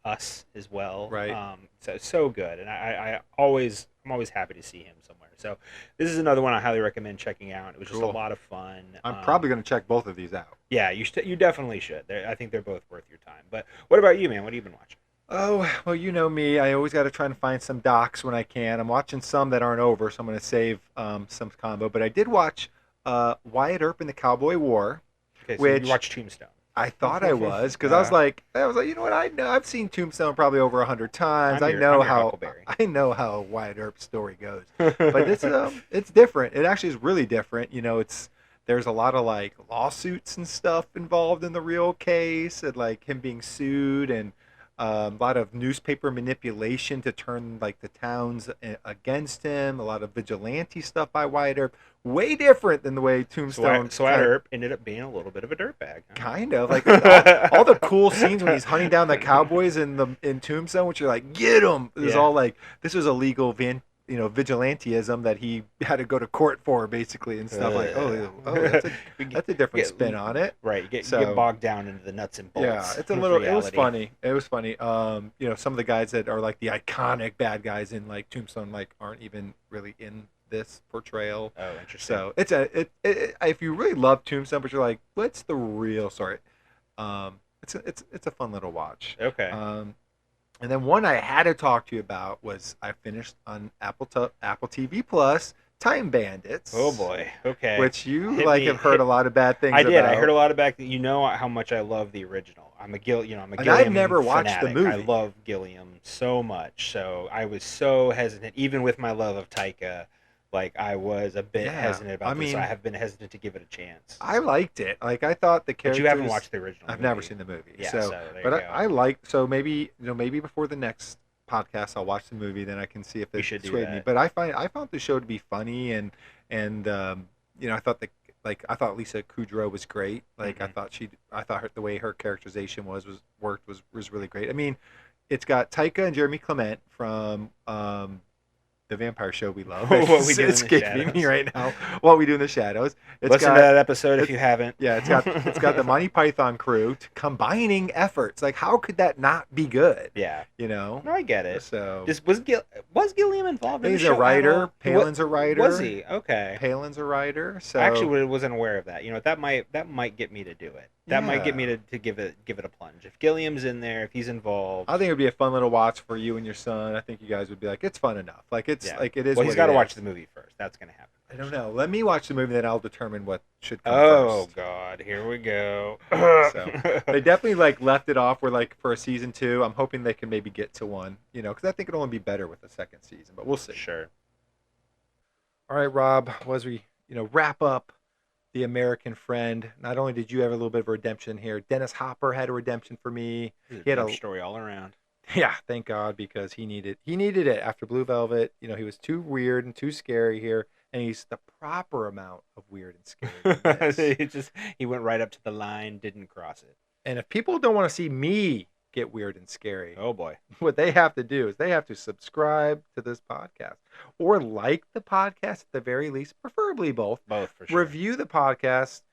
Us as well. Right. So good, and I'm always happy to see him somewhere. So this is another one I highly recommend checking out. It was just a lot of fun. I'm probably going to check both of these out. Yeah, you definitely should. I think they're both worth your time. But what about you, man? What have you been watching? Oh, well, you know me. I always got to try and find some docs when I can. I'm watching some that aren't over, so I'm going to save some combo. But I did watch Wyatt Earp and the Cowboy War. Okay, so which you watched Tombstone. I thought I was, because I was like, you know what? I know I've seen Tombstone probably over 100 times. I know how Wyatt Earp's story goes. But it's different. It actually is really different. There's a lot of like lawsuits and stuff involved in the real case, and like him being sued, and a lot of newspaper manipulation to turn like the towns against him. A lot of vigilante stuff by Wyatt Earp. Way different than the way Tombstone. So Wyatt Earp ended up being a little bit of a dirtbag. Huh? Kind of like all the cool scenes when he's hunting down the cowboys in Tombstone, which you're like, get him. It was all like, this was illegal vigilanteism that he had to go to court for, basically, and stuff like, that's a different spin on it. Right, you get bogged down into the nuts and bolts. Yeah, it's a little. It was funny. Some of the guys that are like the iconic bad guys in like Tombstone like aren't even really in this portrayal. Oh, interesting. So it's if you really love Tombstone, but you're like, what's the real story? It's a fun little watch. Okay. And then one I had to talk to you about was I finished on Apple TV Plus Time Bandits. Oh boy. Okay. Which you Hit like me- have heard hit- a lot of bad things I did. about. I heard a lot about. You know how much I love the original. I'm a And I've Gilliam never watched the fanatic. movie. I love Gilliam so much. So I was so hesitant, even with my love of Taika. Like I was a bit Yeah, hesitant about I this. mean- I have been hesitant to give it a chance. I liked it. Like I thought the But characters. you haven't watched the original. I've never movie. seen the movie. Yeah. So, there but you go. I like. So maybe maybe before the next podcast, I'll watch the movie. Then I can see if We it should do swayed me. that. But I found the show to be funny and I thought I thought Lisa Kudrow was great. Like Mhm. I thought the way her characterization was really great. I mean, it's got Taika and Jeremy Clement from the vampire show we love. What We Do in the escaping me Shadows. right now. What We Do in the Shadows. It's Listen got, to that episode if it's- you haven't. Yeah, it's got the Monty Python crew combining efforts. Like, how could that not be good? Yeah. You know. No, I get it. So Was Gilliam involved in the he's show a at writer. all? Palin's a writer. Was he? Okay. Palin's a writer. So I actually wasn't aware of that. You know, that might get me to do it. That might get me Yeah. to give it a plunge. If Gilliam's in there, if he's involved. I think it would be a fun little watch for you and your son. I think you guys would be like, it's fun enough. Like it is. Well, he's got to watch the movie first. That's gonna happen. I don't know. Let me watch the movie, then I'll determine what should come Oh first. God, here we go. So they definitely left it off where for a season 2. I'm hoping they can maybe get to one. Because I think it'll only be better with the second season. But we'll see. Sure. All right, Rob. As we wrap up The American Friend, not only did you have a little bit of a redemption here, Dennis Hopper had a redemption for me. This is He had a a love story all around. Yeah, thank God, because he needed it after Blue Velvet. He was too weird and too scary here, and he's the proper amount of weird and scary. in this. He went right up to the line, didn't cross it. And if people don't want to see me get weird and scary, Oh boy. what they have to do is they have to subscribe to this podcast or like the podcast at the very least, preferably both. Both for sure. Review the podcast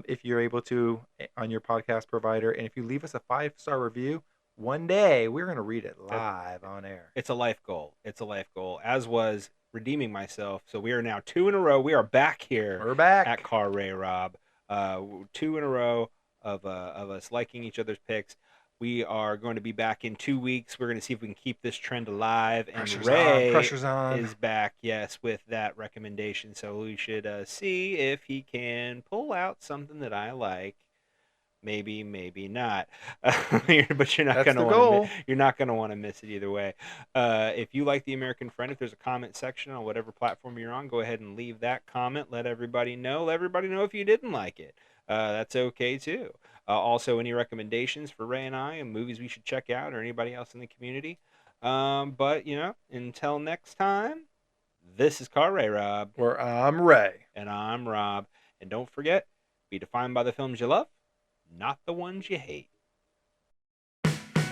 if you're able to on your podcast provider, and if you leave us a 5-star review, one day we're going to read it live on air. It's a life goal. As was redeeming myself. So we are now 2 in a row. We are back here. We're back. At Car Ray Rob. 2 in a row of us liking each other's picks. We are going to be back in 2 weeks. We're going to see if we can keep this trend alive. And Pressure's on. is back, yes, with that recommendation. So we should see if he can pull out something that I like. Maybe not. But you're not That's going to the want goal. you're not going to want to miss it either way. If you like The American Friend, if there's a comment section on whatever platform you're on, go ahead and leave that comment. Let everybody know. Let everybody know if you didn't like it. That's okay too. Also, any recommendations for Ray and I and movies we should check out, or anybody else in the community. But until next time, this is Car Ray Rob. Where I'm Ray. And I'm Rob. And don't forget, be defined by the films you love, not the ones you hate.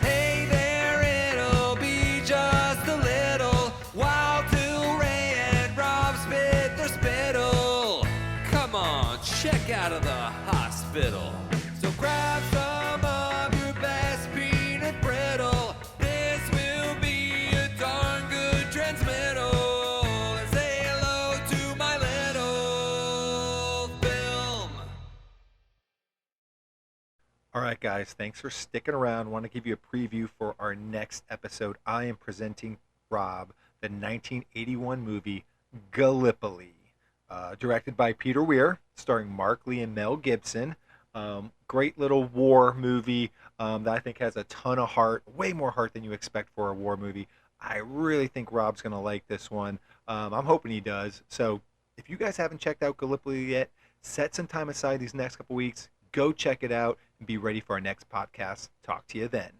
Hey there, it'll be just a little while till Ray and Rob spit their spittle. Come on, check out of the hospital. So grab some of your best peanut brittle. This will be a darn good transmittal. And say hello to my little film. All right, guys, thanks for sticking around. Want to give you a preview for our next episode. I am presenting Rob the 1981 movie Gallipoli, directed by Peter Weir, starring Mark Lee and Mel Gibson. Great little war movie that I think has a ton of heart, way more heart than you expect for a war movie. I really think Rob's going to like this one. I'm hoping he does. So if you guys haven't checked out Gallipoli yet, set some time aside these next couple weeks. Go check it out and be ready for our next podcast. Talk to you then.